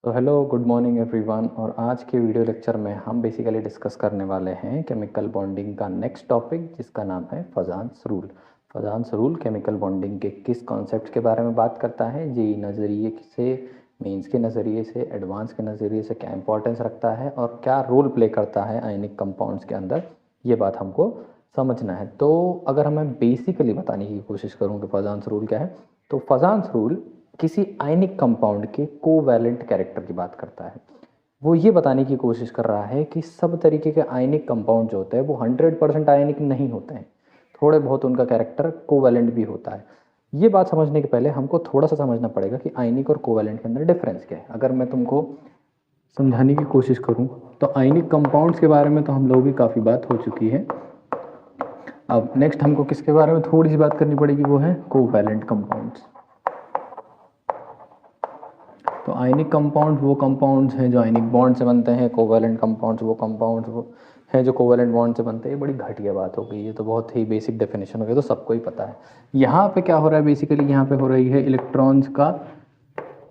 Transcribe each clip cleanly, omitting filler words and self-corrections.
तो hello good morning everyone. और आज के वीडियो लेक्चर में हम बेसिकली डिस्कस करने वाले हैं केमिकल बॉन्डिंग का नेक्स्ट टॉपिक, जिसका नाम है फजान्स रूल। फजान्स रूल केमिकल बॉन्डिंग के किस कॉन्सेप्ट के बारे में बात करता है, जी नज़रिए से, मेंस के नज़रिए से, एडवांस के नज़रिए से क्या इंपॉर्टेंस रखता है और क्या रोल प्ले करता है आयनिक कंपाउंड्स के अंदर, ये बात हमको समझना है। तो अगर मैं बेसिकली बताने की कोशिश करूँ कि फजान्स रूल क्या है, तो फजान्स रूल किसी आयनिक कंपाउंड के कोवैलेंट कैरेक्टर की बात करता है। वो ये बताने की कोशिश कर रहा है कि सब तरीके के आयनिक कंपाउंड जो होते हैं वो 100% आयनिक नहीं होते हैं, थोड़े बहुत उनका कैरेक्टर कोवैलेंट भी होता है। ये बात समझने के पहले हमको थोड़ा सा समझना पड़ेगा कि आयनिक और कोवैलेंट के अंदर डिफरेंस क्या है। अगर मैं तुमको समझाने की कोशिश करूँ तो आयनिक कंपाउंड्स के बारे में तो हम लोगों की काफ़ी बात हो चुकी है। अब नेक्स्ट हमको किसके बारे में थोड़ी सी बात करनी पड़ेगी, वो है कोवैलेंट कंपाउंड्स। तो आयनिक कंपाउंड वो कंपाउंड्स हैं जो आयनिक बॉन्ड से बनते हैं, कोवैलेंट कंपाउंड्स वो कंपाउंड्स वो हैं जो कोवैलेंट बॉन्ड से बनते हैं। ये बड़ी घटिया बात हो गई, ये तो बहुत ही बेसिक डेफिनेशन हो गई, तो सबको ही पता है। यहाँ पे क्या हो रहा है, बेसिकली यहाँ पे हो रही है इलेक्ट्रॉन्स का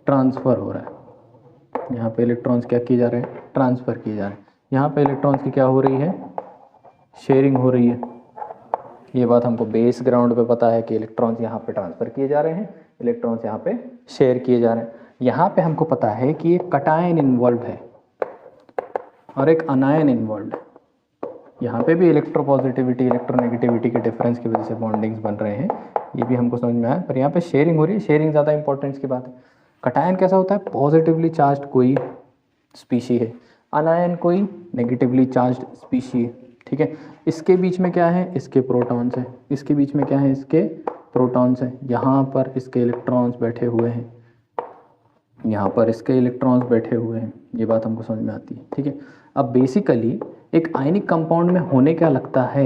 ट्रांसफ़र हो रहा है। यहाँ पे इलेक्ट्रॉन्स क्या किए जा रहे हैं, ट्रांसफ़र किए जा रहे हैं। यहाँ पे इलेक्ट्रॉन्स की क्या हो रही है, शेयरिंग हो रही है। ये बात हमको बेस ग्राउंड पे पता है कि इलेक्ट्रॉन्स यहाँ पे ट्रांसफ़र किए जा रहे हैं, इलेक्ट्रॉन्स यहाँ पे शेयर किए जा रहे हैं। यहाँ पे हमको पता है कि एक कटायन इन्वॉल्व है और एक अनायन इन्वॉल्व है। यहाँ पे भी इलेक्ट्रोपॉजिटिविटी इलेक्ट्रोनेगेटिविटी के डिफरेंस की वजह से बॉन्डिंग्स बन रहे हैं, ये भी हमको समझ में आया। पर यहाँ पे शेयरिंग हो रही है, शेयरिंग ज़्यादा इंपॉर्टेंस की बात है। कटायन कैसा होता है, पॉजिटिवली चार्ज कोई स्पीशी है, अनायन कोई नेगेटिवली चार्ज स्पीशी है। ठीक है, इसके बीच में क्या है, इसके प्रोटॉन्स है, इसके बीच में क्या है, इसके प्रोटॉन्स है। यहाँ पर इसके इलेक्ट्रॉन्स बैठे हुए हैं, यहाँ पर इसके इलेक्ट्रॉन्स बैठे हुए हैं। ये बात हमको समझ में आती है। ठीक है, अब बेसिकली एक आयनिक कंपाउंड में होने क्या लगता है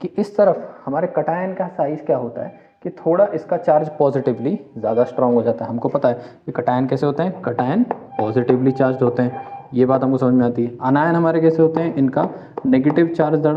कि इस तरफ हमारे कटायन का साइज क्या होता है कि थोड़ा इसका चार्ज पॉजिटिवली ज़्यादा स्ट्रांग हो जाता है। हमको पता है कि कटायन कैसे होते हैं, कटायन पॉजिटिवली चार्ज होते हैं, ये बात हमको समझ में आती है। अनायन हमारे कैसे होते हैं, इनका नेगेटिव चार्ज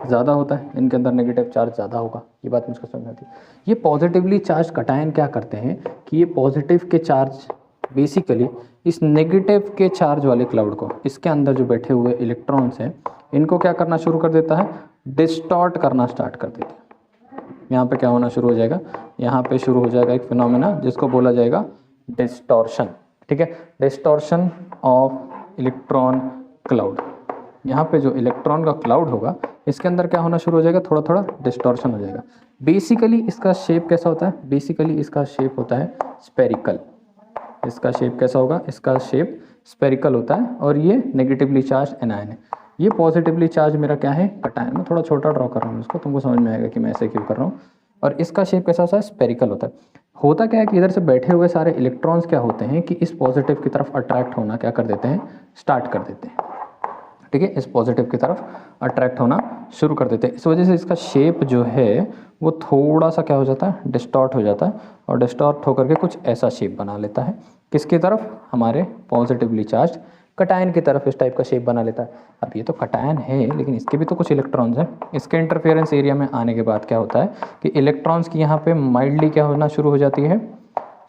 ज़्यादा होता है, इनके अंदर नेगेटिव चार्ज ज़्यादा होगा, ये बात मुझको समझ में आती है। ये पॉजिटिवली चार्ज कटायन क्या करते हैं कि ये पॉजिटिव के चार्ज बेसिकली इस नेगेटिव के चार्ज वाले क्लाउड को, इसके अंदर जो बैठे हुए इलेक्ट्रॉन्स हैं, इनको क्या करना शुरू कर देता है, डिस्टॉर्ट करना स्टार्ट कर देता है। यहाँ पे क्या होना शुरू हो जाएगा, यहाँ पे शुरू हो जाएगा एक फिनोमेना जिसको बोला जाएगा डिस्टॉर्शन। ठीक है, डिस्टॉर्शन ऑफ इलेक्ट्रॉन क्लाउड। यहाँ पे जो इलेक्ट्रॉन का क्लाउड होगा, इसके अंदर क्या होना शुरू हो जाएगा, थोड़ा थोड़ा डिस्टॉर्शन हो जाएगा। बेसिकली इसका शेप कैसा होता है, बेसिकली इसका शेप होता है स्पेरिकल। इसका शेप कैसा होगा, इसका शेप स्पेरिकल होता है और ये नेगेटिवली चार्ज एनायन है। ये पॉजिटिवली चार्ज मेरा क्या है, कटायन। मैं थोड़ा छोटा ड्रॉ कर रहा हूँ इसको, तुमको समझ में आएगा कि मैं ऐसे क्यों कर रहा हूँ। और इसका शेप कैसा होता है, स्पेरिकल होता है। होता क्या है कि इधर से बैठे हुए सारे इलेक्ट्रॉन्स क्या होते हैं कि इस पॉजिटिव की तरफ अट्रैक्ट होना क्या कर देते हैं, स्टार्ट कर देते हैं। ठीक है, इस पॉजिटिव की तरफ अट्रैक्ट होना शुरू कर देते हैं। इस वजह से इसका शेप जो है वो थोड़ा सा क्या हो जाता है, डिस्टॉर्ट हो जाता है, और डिस्टॉर्ट होकर के कुछ ऐसा शेप बना लेता है। किसकी तरफ, हमारे पॉजिटिवली चार्ज कटायन की तरफ इस टाइप का शेप बना लेता है। अब ये तो कटायन है, लेकिन इसके भी तो कुछ इलेक्ट्रॉन्स हैं। इसके इंटरफेरेंस एरिया में आने के बाद क्या होता है कि इलेक्ट्रॉन्स की यहाँ पे माइल्डली क्या होना शुरू हो जाती है,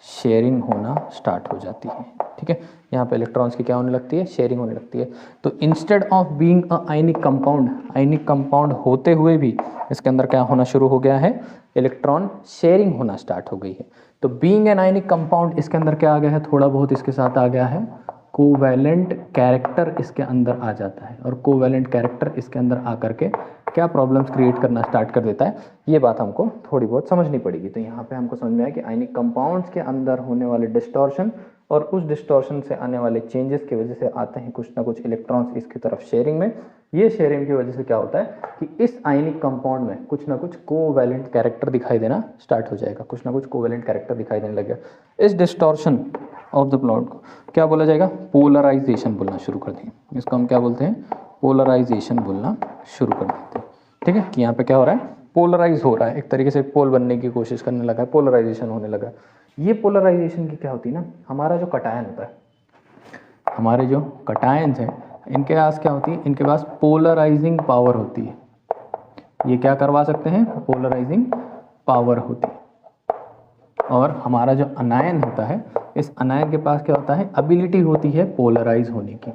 शेयरिंग होना स्टार्ट हो जाती है। ठीक है, यहाँ पे इलेक्ट्रॉन्स की क्या होने लगती है, शेयरिंग होने लगती है। तो instead of being a ionic compound, ionic compound होते हुए भी इसके अंदर क्या होना शुरू हो गया है, इलेक्ट्रॉन शेयरिंग होना स्टार्ट हो गई है। तो बीइंग एन आयनिक कंपाउंड, इसके अंदर क्या आ गया है, थोड़ा बहुत इसके साथ आ गया है कोवैलेंट कैरेक्टर इसके अंदर आ जाता है। और कोवैलेंट कैरेक्टर इसके अंदर आकर के क्या प्रॉब्लम्स क्रिएट करना स्टार्ट कर देता है, ये बात हमको थोड़ी बहुत समझनी पड़ेगी। तो यहाँ पे हमको समझ में आया कि आयनिक कंपाउंड्स के अंदर होने वाले डिस्टॉर्शन और उस डिस्टॉर्शन से आने वाले चेंजेस की वजह से आते हैं कुछ ना कुछ इलेक्ट्रॉन्स इसकी तरफ शेयरिंग में। ये शेयरिंग की वजह से क्या होता है कि इस आयनिक कंपाउंड में कुछ ना कुछ कोवैलेंट कैरेक्टर दिखाई देना स्टार्ट हो जाएगा, कुछ ना कुछ कोवैलेंट कैरेक्टर दिखाई देने लगेगा। इस डिस्टॉर्शन ऑफ द प्लॉट को क्या बोला जाएगा, पोलराइजेशन बोलना शुरू कर देंगे। इसको हम क्या बोलते हैं, पोलराइजेशन बोलना शुरू कर देते हैं। ठीक है, कि यहाँ पे क्या हो रहा है, पोलराइज हो रहा है, एक तरीके से पोल बनने की कोशिश करने लगा है, पोलराइजेशन होने लगा है। ये पोलराइजेशन की क्या होती है ना, हमारा जो कटायन होता है, हमारे जो कटायंस हैं, इनके पास क्या होती है, इनके पास पोलराइजिंग पावर होती है। ये क्या करवा सकते हैं, पोलराइजिंग पावर होती है। और हमारा जो अनायन होता है, इस अनायन के पास क्या होता है, एबिलिटी होती है पोलराइज होने की।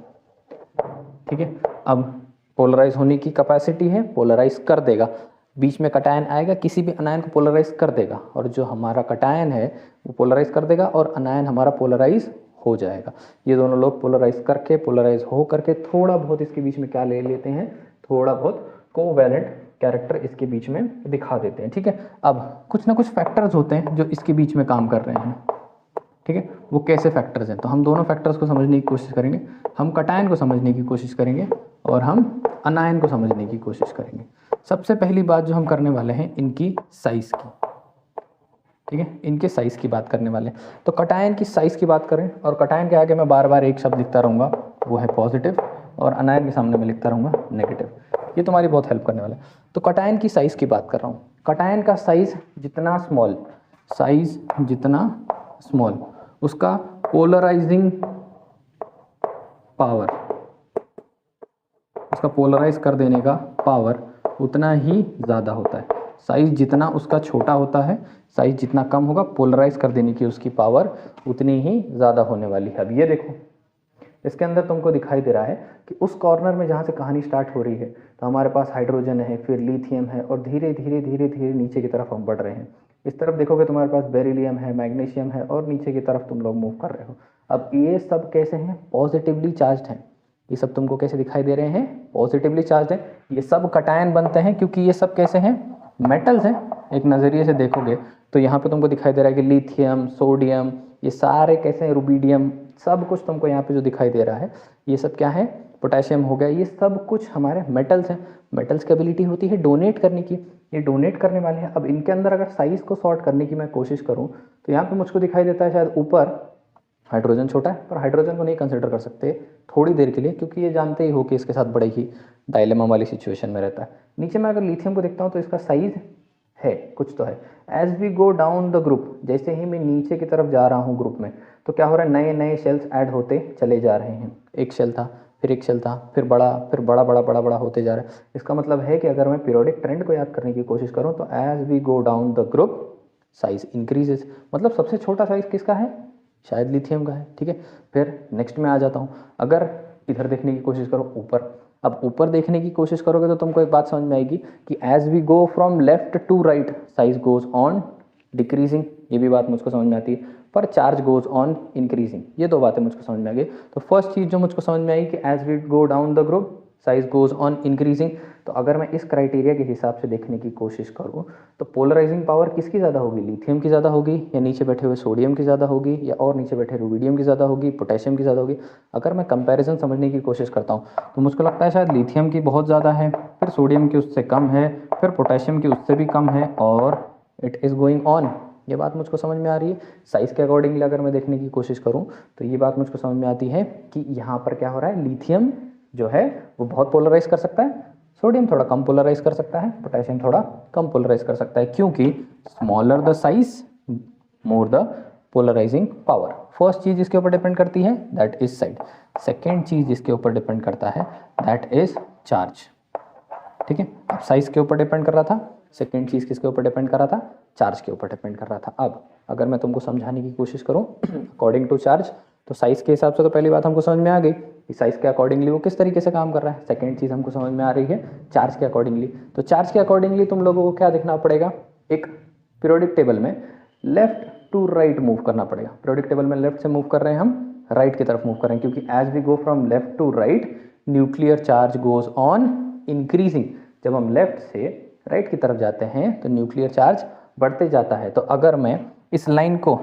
ठीक है, अब पोलराइज होने की कैपेसिटी है, पोलराइज कर देगा। बीच में कटायन आएगा, किसी भी अनायन को पोलराइज कर देगा, और जो हमारा कटायन है वो पोलराइज कर देगा और अनायन हमारा पोलराइज हो जाएगा। ये दोनों लोग पोलराइज करके, पोलराइज हो करके थोड़ा बहुत इसके बीच में क्या ले लेते हैं, थोड़ा बहुत कोवैलेंट कैरेक्टर इसके बीच में दिखा देते हैं। ठीक है, अब कुछ ना कुछ फैक्टर्स होते हैं जो इसके बीच में काम कर रहे हैं। ठीक है, वो कैसे फैक्टर्स हैं, तो हम दोनों फैक्टर्स को समझने की कोशिश करेंगे। हम कटायन को समझने की कोशिश करेंगे और हम अनायन को समझने की कोशिश करेंगे। सबसे पहली बात जो हम करने वाले हैं, इनकी साइज़ की। ठीक है, इनके साइज़ की बात करने वाले हैं। तो कटायन की साइज़ की बात करें, और कटायन के आगे मैं बार बार एक शब्द लिखता रहूँगा, वो है पॉजिटिव, और अनायन के सामने मैं लिखता रहूँगा नेगेटिव। ये तुम्हारी बहुत हेल्प करने वाला है। तो कटायन की साइज़ की बात कर रहा हूँ। कटायन का साइज़ जितना स्मॉल, साइज़ जितना स्मॉल, उसका पोलराइजिंग पावर, उसका पोलराइज कर देने का पावर उतना ही ज़्यादा होता है। साइज़ जितना उसका छोटा होता है, साइज़ जितना कम होगा, पोलराइज कर देने की उसकी पावर उतनी ही ज़्यादा होने वाली है। अब ये देखो, इसके अंदर तुमको दिखाई दे रहा है कि उस कॉर्नर में जहाँ से कहानी स्टार्ट हो रही है, तो हमारे पास हाइड्रोजन है, फिर लिथियम है, और धीरे धीरे धीरे धीरे नीचे की तरफ हम बढ़ रहे हैं। इस तरफ देखोगे तुम्हारे पास बेरिलियम है, मैग्नीशियम है, और नीचे की तरफ तुम लोग मूव कर रहे हो। अब ये सब कैसे हैं, पॉजिटिवली चार्ज्ड हैं। ये सब तुमको कैसे दिखाई दे रहे हैं, पॉजिटिवली चार्ज्ड है। ये सब कटायन बनते हैं क्योंकि ये सब कैसे हैं, मेटल्स हैं। एक नज़रिए से देखोगे तो यहाँ पे तुमको दिखाई दे रहा है कि लिथियम, सोडियम, ये सारे कैसे हैं, रुबिडियम, सब कुछ तुमको यहाँ पे जो दिखाई दे रहा है, ये सब क्या है, पोटेशियम हो गया, ये सब कुछ हमारे मेटल्स हैं। मेटल्स की एबिलिटी होती है डोनेट करने की, ये डोनेट करने वाले हैं। अब इनके अंदर अगर साइज़ को सॉर्ट करने की मैं कोशिश करूँ, तो यहाँ पे मुझको दिखाई देता है शायद ऊपर हाइड्रोजन छोटा है, पर हाइड्रोजन को नहीं कंसिडर कर सकते थोड़ी देर के लिए, क्योंकि ये जानते ही हो कि इसके साथ बड़े ही डायलेमा वाली सिचुएशन में रहता है। नीचे मैं अगर लिथियम को देखता हूँ तो इसका साइज़ है, कुछ तो है। As we go down the group, जैसे ही मैं नीचे की तरफ जा रहा हूँ ग्रुप में, तो क्या हो रहा है, नए नए शेल्स ऐड होते चले जा रहे हैं। एक शेल था, फिर एक शेल था, फिर बड़ा, फिर बड़ा बड़ा बड़ा बड़ा होते जा रहा है। इसका मतलब है कि अगर मैं पीरियोडिक ट्रेंड को याद करने की कोशिश करूँ, तो as we go down the group size increases, मतलब सबसे छोटा साइज किसका है, शायद लिथियम का है। ठीक है, फिर नेक्स्ट में आ जाता हूँ। अगर इधर देखने की कोशिश करो ऊपर, अब ऊपर देखने की कोशिश करोगे तो तुमको एक बात समझ में आएगी कि as we go from left to right size goes on decreasing, ये भी बात मुझको समझ में आती है, पर चार्ज गोज ऑन इंक्रीजिंग। ये दो बातें मुझको समझ में आ गई। तो फर्स्ट चीज़ जो मुझको समझ में आई कि as we go down the group size goes on increasing, तो अगर मैं इस क्राइटेरिया के हिसाब से देखने की कोशिश करूँ, तो पोलराइजिंग पावर किसकी ज़्यादा होगी, लिथियम की ज़्यादा होगी, या नीचे बैठे हुए सोडियम की ज़्यादा होगी, या और नीचे बैठे रुबिडियम की ज़्यादा होगी, पोटेशियम की ज़्यादा होगी। अगर मैं कंपैरिजन समझने की कोशिश करता हूँ, तो मुझको लगता है शायद लिथियम की बहुत ज़्यादा है, फिर सोडियम की उससे कम है, फिर पोटेशियम की उससे भी कम है, और इट इज़ गोइंग ऑन। ये बात मुझको समझ में आ रही है। साइज़ के अकॉर्डिंगली अगर मैं देखने की कोशिश करूँ, तो ये बात मुझको समझ में आती है कि यहाँ पर क्या हो रहा है, लिथियम जो है वो बहुत पोलराइज कर सकता है, सोडियम थोड़ा कम पोलराइज कर सकता है, पोटेशियम थोड़ा कम पोलराइज कर सकता है, क्योंकि smaller the size more the polarising power. First चीज़ इसके ऊपर डिपेंड करती है दैट इज साइड। सेकेंड चीज़ इसके ऊपर डिपेंड करता है दैट इज चार्ज। ठीक है, अब साइज के ऊपर डिपेंड कर रहा था, सेकेंड चीज़ किसके ऊपर डिपेंड कर रहा था, चार्ज के ऊपर डिपेंड कर रहा था। अब अगर मैं तुमको समझाने की कोशिश करूँ अकॉर्डिंग टू चार्ज, तो साइज़ के हिसाब से तो पहली बात हमको समझ में आ गई कि साइज़ के अकॉर्डिंगली वो किस तरीके से काम कर रहा है। सेकेंड चीज़ हमको समझ में आ रही है चार्ज के अकॉर्डिंगली। तो चार्ज के अकॉर्डिंगली तुम लोगों को क्या देखना पड़ेगा, एक पीरियोडिक टेबल में लेफ्ट टू राइट मूव करना पड़ेगा। पीरियोडिक टेबल में लेफ्ट से मूव कर रहे हैं, हम राइट की तरफ मूव कर रहे हैं, क्योंकि as we go from left to right nuclear charge goes on increasing. जब हम लेफ्ट से राइट की तरफ जाते हैं तो न्यूक्लियर चार्ज बढ़ते जाता है। तो अगर मैं इस लाइन को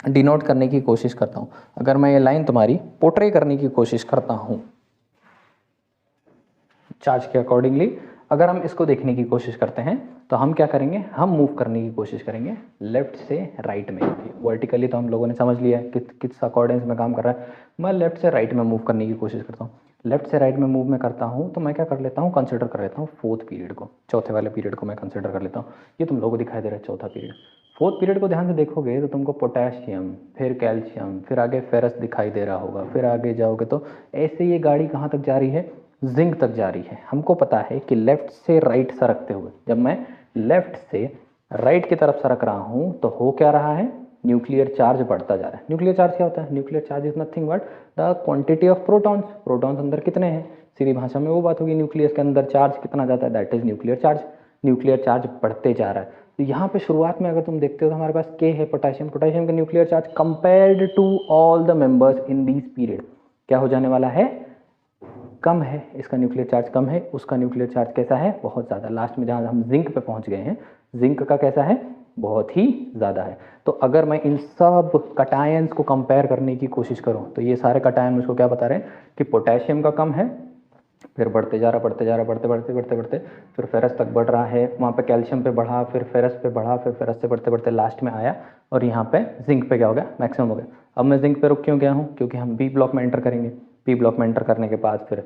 डिनोट करने की कोशिश करता हूँ, अगर मैं ये लाइन तुम्हारी पोर्ट्रे करने की कोशिश करता हूँ चार्ज के अकॉर्डिंगली, अगर हम इसको देखने की कोशिश करते हैं, तो हम क्या करेंगे, हम मूव करने की कोशिश करेंगे लेफ्ट से राइट में। वर्टिकली तो हम लोगों ने समझ लिया है किस अकॉर्डेंस में काम कर रहा है। मैं लेफ्ट से राइट में मूव करने की कोशिश करता हूँ। लेफ्ट से राइट में मूव में करता हूँ, तो मैं क्या कर लेता हूँ, कंसिडर कर लेता हूँ फोर्थ पीरियड को, चौथे वाले पीरियड को मैं कंसिडर कर लेता हूँ। ये तुम लोगों को दिखाई दे रहा है चौथा पीरियड। फोर्थ पीरियड को ध्यान से देखोगे तो तुमको पोटेशियम, फिर कैल्शियम, फिर आगे फेरस दिखाई दे रहा होगा, फिर आगे जाओगे तो ऐसे ये गाड़ी कहाँ तक जा रही है, जिंक तक जा रही है। हमको पता है कि लेफ्ट से राइट सरकते हुए, जब मैं लेफ्ट से राइट की तरफ सरक रहा हूँ, तो हो क्या रहा है, न्यूक्लियर चार्ज बढ़ता जा रहा है। न्यूक्लियर चार्ज क्या होता है? Nuclear charge is nothing but the quantity of protons. Protons अंदर कितने हैं? सीधी भाषा में वो बात होगी, न्यूक्लियस के अंदर चार्ज कितना जाता है, that is nuclear charge. Nuclear charge बढ़ते जा रहा है। तो यहाँ पे शुरुआत में अगर तुम देखते हो तो हमारे पास K है पोटेशियम, पोटेशियम का nuclear charge compared to all the members in this period क्या हो जाने वाला है? कम है। इसका न्यूक्लियर चार्ज कम है, उसका न्यूक्लियर चार्ज कैसा है? बहुत ज़्यादा। लास्ट में जहाँ हम जिंक पे पहुँच गए हैं, जिंक का कैसा है? बहुत ही ज़्यादा है। तो अगर मैं इन सब कटायंस को कंपेयर करने की कोशिश करूँ तो ये सारे कटायन मुझको क्या बता रहे हैं कि पोटेशियम का कम है, फिर बढ़ते जा रहा, बढ़ते जा रहा, बढ़ते फिर फेरस तक बढ़ रहा है, वहाँ पे कैल्शियम पे बढ़ा, फिर फेरस पे बढ़ा, फिर फेरस से बढ़ते लास्ट में आया और यहाँ पे जिंक पे क्या हो गया? मैक्सिमम हो गया। अब मैं जिंक पे रुक क्यों गया हूँ? क्योंकि हम बी ब्लॉक में एंटर करेंगे। बी ब्लॉक में एंटर करने के बाद फिर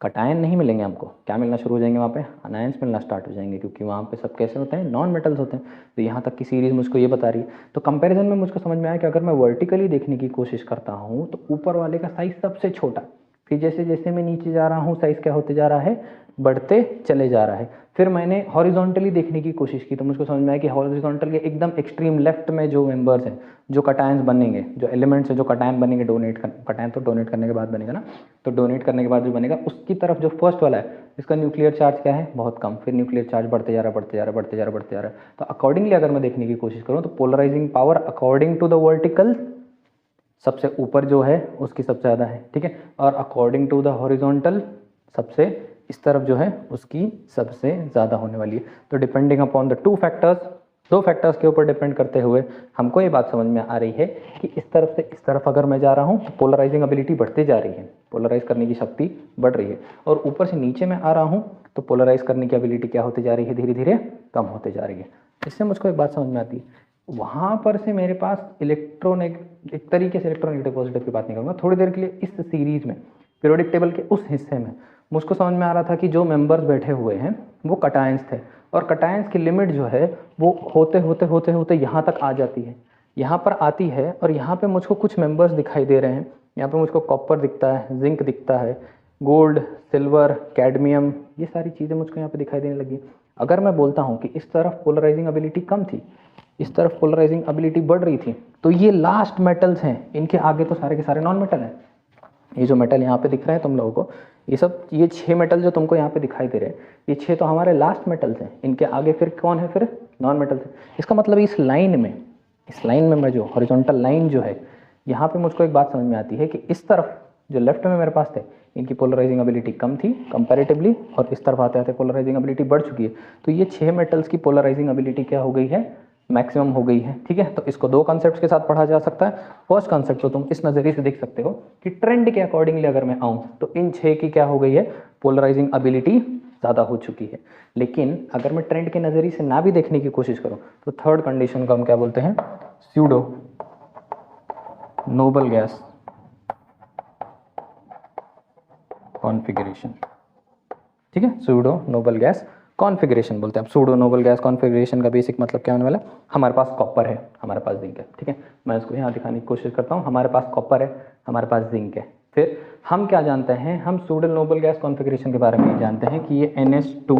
कटायन नहीं मिलेंगे हमको, क्या मिलना शुरू हो जाएंगे? वहाँ पे अनायंस मिलना स्टार्ट हो जाएंगे, क्योंकि वहाँ पे सब कैसे होते हैं? नॉन मेटल्स होते हैं। तो यहाँ तक की सीरीज मुझको ये बता रही है। तो कंपैरिजन में मुझको समझ में आया कि अगर मैं वर्टिकली देखने की कोशिश करता हूँ तो ऊपर वाले का साइज सबसे छोटा, फिर जैसे जैसे मैं नीचे जा रहा हूँ साइज क्या होते जा रहा है? बढ़ते चले जा रहा है। फिर मैंने हॉरिजॉन्टली देखने की कोशिश की तो मुझको समझ में आया कि हॉरिजॉन्टल के एकदम एक्सट्रीम लेफ्ट में जो मेंबर्स हैं, जो कटायंस बनेंगे, जो एलिमेंट्स हैं, जो कटायन बनेंगे, कटायन तो डोनेट करने के बाद बनेगा ना, तो डोनेट करने के बाद जो बनेगा उसकी तरफ जो फर्स्ट वाला है इसका न्यूक्लियर चार्ज क्या है? बहुत कम। फिर न्यूक्लियर चार्ज बढ़ते जा रहा है। तो अकॉर्डिंगली अगर मैं देखने की कोशिश करूँ तो polarising power according to the vertical सबसे ऊपर जो है उसकी सबसे ज़्यादा है, ठीक है, और अकॉर्डिंग टू द हॉरिजॉन्टल सबसे इस तरफ जो है उसकी सबसे ज़्यादा होने वाली है। तो डिपेंडिंग अपॉन द दो फैक्टर्स के ऊपर डिपेंड करते हुए हमको ये बात समझ में आ रही है कि इस तरफ से इस तरफ अगर मैं जा रहा हूँ तो पोलराइजिंग एबिलिटी बढ़ती जा रही है, पोलराइज करने की शक्ति बढ़ रही है, और ऊपर से नीचे में आ रहा हूँ तो पोलराइज करने की एबिलिटी क्या होती जा रही है? धीरे धीरे कम होते जा रही है। इससे मुझको एक बात समझ में आती है, वहाँ पर से मेरे पास इलेक्ट्रॉन एक तरीके से इलेक्ट्रोनेगेटिव पॉजिटिव की बात नहीं करूँगा, थोड़ी देर के लिए इस सीरीज में पीरियोडिक टेबल के उस हिस्से में मुझको समझ में आ रहा था कि जो मेंबर्स बैठे हुए हैं वो कटायंस थे, और कटायंस की लिमिट जो है वो होते यहाँ तक आ जाती है, यहाँ पर आती है, और यहाँ पे मुझको कुछ मेंबर्स दिखाई दे रहे हैं। यहाँ पे मुझको कॉपर दिखता है, जिंक दिखता है, गोल्ड, सिल्वर, कैडमियम, ये सारी चीज़ें मुझको यहाँ पे दिखाई देने लगी। अगर मैं बोलता हूँ कि इस तरफ पोलराइजिंग एबिलिटी कम थी, इस तरफ पोलराइजिंग एबिलिटी बढ़ रही थी, तो ये लास्ट मेटल्स हैं, इनके आगे तो सारे के सारे नॉन मेटल हैं। ये जो मेटल यहाँ पे दिख रहे हैं तुम लोगों को, ये 6 मेटल जो तुमको यहाँ पे दिखाई दे रहे हैं, ये 6 तो हमारे लास्ट मेटल्स हैं। इनके आगे फिर कौन है? फिर नॉन मेटल्स है। इसका मतलब इस लाइन में मैं जो हॉरिजॉन्टल लाइन जो है, यहाँ पे मुझको एक बात समझ में आती है कि इस तरफ जो लेफ्ट में मेरे पास थे इनकी पोलराइजिंग एबिलिटी कम थी कंपैरेटिवली, और इस तरफ आते आते पोलराइजिंग एबिलिटी बढ़ चुकी है। तो ये 6 मेटल्स की पोलराइजिंग एबिलिटी क्या हो गई है? मैक्सिमम हो गई है, ठीक है। तो इसको 2 कॉन्सेप्ट्स के साथ पढ़ा जा सकता है। फर्स्ट कॉन्सेप्ट तो तुम इस नज़रिए से देख सकते हो कि ट्रेंड के अकॉर्डिंगली अगर मैं आऊँ तो इन 6 की क्या हो गई है? पोलराइजिंग एबिलिटी ज़्यादा हो चुकी है। लेकिन अगर मैं ट्रेंड के नज़रिए से ना भी देखने की कोशिश करूँ तो थर्ड कंडीशन को हम क्या बोलते हैं? स्यूडो नोबल गैस कॉन्फ़िगरेशन, ठीक है, सूडो नोबल गैस कॉन्फ़िगरेशन बोलते हैं। अब सूडो नोबल गैस कॉन्फ़िगरेशन का बेसिक मतलब क्या होने वाला है? हमारे पास कॉपर है, हमारे पास जिंक है, ठीक है। मैं इसको यहाँ दिखाने की कोशिश करता हूँ। हमारे पास कॉपर है, हमारे पास जिंक है। फिर हम क्या जानते हैं? हम सूडो नोबल गैस कॉन्फ़िगरेशन के बारे में जानते हैं कि ये NH2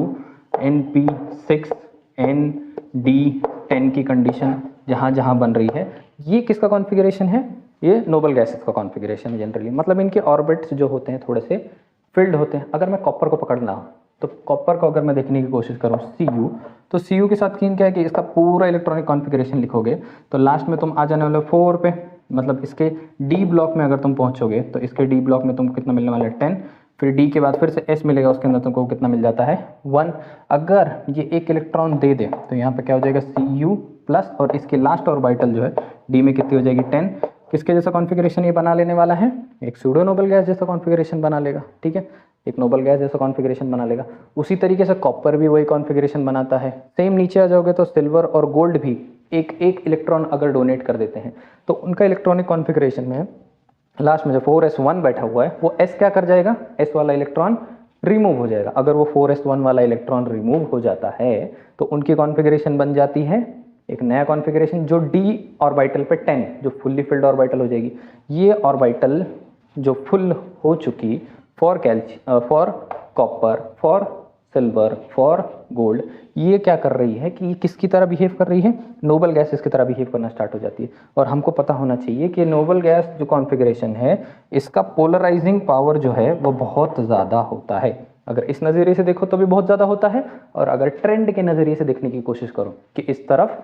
NP6 ND10 की कंडीशन जहाँ जहाँ बन रही है, ये किसका कॉन्फ़िगरेशन है? ये नोबल गैसेस का कॉन्फ़िगरेशन है जनरली। मतलब इनके ऑर्बिट्स जो होते हैं थोड़े से फिल्ड होते हैं। अगर मैं कॉपर को पकड़ना हो तो कॉपर को अगर मैं देखने की कोशिश करूँ Cu, तो Cu के साथ क्या है कि इसका पूरा इलेक्ट्रॉनिक कॉन्फ़िगरेशन लिखोगे तो लास्ट में तुम आ जाने वाले 4 पे, मतलब इसके D ब्लॉक में अगर तुम पहुँचोगे तो इसके D ब्लॉक में तुमको कितना मिलने वाला है? 10। फिर D के बाद फिर से S मिलेगा, उसके अंदर तुमको कितना मिल जाता है? 1। अगर ये एक इलेक्ट्रॉन दे दे तो यहाँ पर क्या हो जाएगा? Cu प्लस, और इसकी लास्ट ऑर्बिटल जो है D में कितनी हो जाएगी? 10। किसके जैसा कॉन्फ़िगरेशन ये बना लेने वाला है? एक सूडो नोबल गैस जैसा कॉन्फ़िगरेशन बना लेगा, ठीक है, एक नोबल गैस जैसा कॉन्फ़िगरेशन बना लेगा। उसी तरीके से कॉपर भी वही कॉन्फ़िगरेशन बनाता है। सेम नीचे आ जाओगे तो सिल्वर और गोल्ड भी एक इलेक्ट्रॉन अगर डोनेट कर देते हैं तो उनका इलेक्ट्रॉनिक कॉन्फ़िगरेशन में लास्ट में जो 4s1 बैठा हुआ है वो S क्या कर जाएगा? S वाला इलेक्ट्रॉन रिमूव हो जाएगा। अगर वो 4s1 वाला इलेक्ट्रॉन रिमूव हो जाता है तो उनकी कॉन्फ़िगरेशन बन जाती है एक नया कॉन्फ़िगरेशन जो D ऑर्बिटल पे 10 जो फुल्ली फिल्ड ऑर्बिटल हो जाएगी। ये ऑर्बिटल जो फुल हो चुकी for copper, for silver, for gold, ये क्या कर रही है कि ये किसकी तरह बिहेव कर रही है, नोबल गैसेस की तरह बिहेव करना स्टार्ट हो जाती है। और हमको पता होना चाहिए कि नोबल गैस जो कॉन्फ़िगरेशन है इसका पोलराइजिंग पावर जो है वो बहुत ज़्यादा होता है। अगर इस नज़रिए से देखो तो भी बहुत ज़्यादा होता है, और अगर ट्रेंड के नज़रिए से देखने की कोशिश करो कि इस तरफ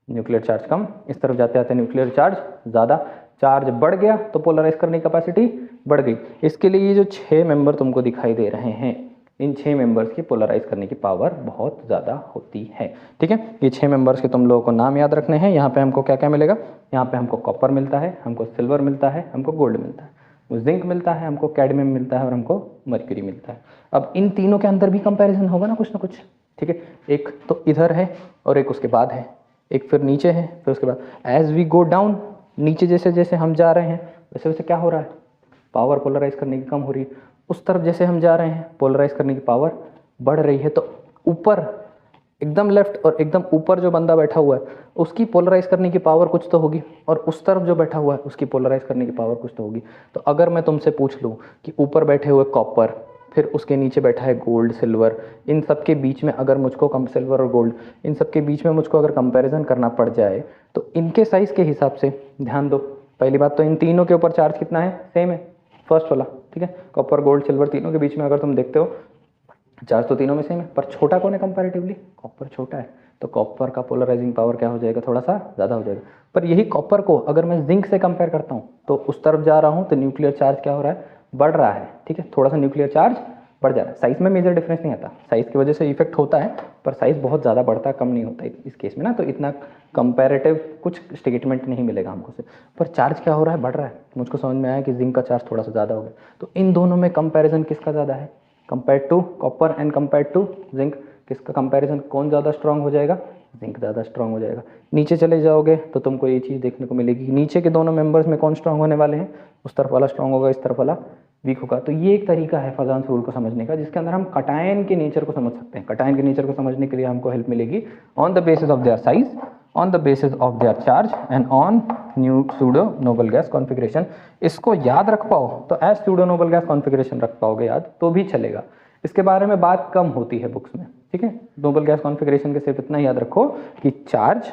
न्यूक्लियर चार्ज कम, इस तरफ जाते आते न्यूक्लियर चार्ज ज़्यादा, चार्ज बढ़ गया तो पोलराइज करने की कैपेसिटी बढ़ गई। इसके लिए ये जो 6 मेंबर तुमको दिखाई दे रहे हैं, इन 6 मेंबर्स की पोलराइज करने की पावर बहुत ज़्यादा होती है। ठीक है, ये 6 मेंबर्स के तुम लोगों को नाम याद रखने हैं। यहाँ पे हमको क्या क्या मिलेगा, यहाँ पे हमको कॉपर मिलता है, हमको सिल्वर मिलता है, हमको गोल्ड मिलता है, जिंक मिलता है, हमको कैडमियम मिलता है और हमको मर्क्यूरी मिलता है। अब इन तीनों के अंदर भी कंपैरिजन होगा ना कुछ। ठीक है, एक तो इधर है और एक उसके बाद है, एक फिर नीचे है, फिर उसके बाद एज वी गो डाउन, नीचे जैसे जैसे हम जा रहे हैं वैसे वैसे क्या हो रहा है, पावर पोलराइज करने की कम हो रही है। उस तरफ जैसे हम जा रहे हैं पोलराइज करने की पावर बढ़ रही है। तो ऊपर एकदम लेफ्ट और एकदम ऊपर जो बंदा बैठा हुआ है उसकी पोलराइज करने की पावर कुछ तो होगी, और उस तरफ जो बैठा हुआ है उसकी पोलराइज करने की पावर कुछ तो होगी। तो अगर मैं तुमसे पूछ लूँ कि ऊपर बैठे हुए कॉपर, फिर उसके नीचे बैठा है गोल्ड, सिल्वर, इन सब के बीच में अगर मुझको कम, सिल्वर और गोल्ड, इन सब के बीच में मुझको अगर कंपैरिजन करना पड़ जाए तो इनके साइज़ के हिसाब से ध्यान दो। पहली बात तो इन तीनों के ऊपर चार्ज कितना है, सेम है, फर्स्ट वाला। ठीक है, कॉपर, गोल्ड, सिल्वर, तीनों के बीच में अगर तुम देखते हो चार्ज तो तीनों में सेम है, पर छोटा कौन है कंपैरेटिवली, कॉपर छोटा है। तो कॉपर का पोलराइजिंग पावर क्या हो जाएगा, थोड़ा सा ज़्यादा हो जाएगा। पर यही कॉपर को अगर मैं जिंक से कंपेयर करता हूँ तो उस तरफ जा रहा हूँ तो न्यूक्लियर चार्ज क्या हो रहा है, बढ़ रहा है। ठीक है, थोड़ा सा न्यूक्लियर चार्ज बढ़ जा रहा है। साइज़ में मेजर डिफरेंस नहीं आता, साइज़ की वजह से इफेक्ट होता है पर साइज़ बहुत ज़्यादा बढ़ता कम नहीं होता इस केस में ना, तो इतना कंपैरेटिव कुछ स्टेटमेंट नहीं मिलेगा हमको से। पर चार्ज क्या हो रहा है, बढ़ रहा है। मुझको समझ में आया कि जिंक का चार्ज थोड़ा सा ज़्यादा हो गया। तो इन दोनों में कंपैरिजन किसका ज़्यादा है, compare to copper and compare to zinc, किसका कंपैरिजन कौन ज़्यादा स्ट्रांग हो जाएगा, जिंक ज़्यादा स्ट्रांग हो जाएगा। नीचे चले जाओगे तो तुमको ये चीज़ देखने को मिलेगी कि नीचे के दोनों मेंबर्स में कौन स्ट्रांग होने वाले हैं, उस तरफ वाला स्ट्रांग होगा, इस तरफ वाला वीक होगा। तो ये एक तरीका है फजांस रूल को समझने का, जिसके अंदर हम कटायन के नेचर को समझ सकते हैं। कटायन के नेचर को समझने के लिए हमको हेल्प मिलेगी on the basis of their size, on the basis of their charge and on new pseudo noble gas configuration. इसको याद रख पाओ तो as pseudo noble gas configuration रख पाओगे याद तो भी चलेगा। इसके बारे में बात कम होती है बुक्स में। ठीक है, नोबल गैस कॉन्फ़िगरेशन के सिर्फ इतना याद रखो कि चार्ज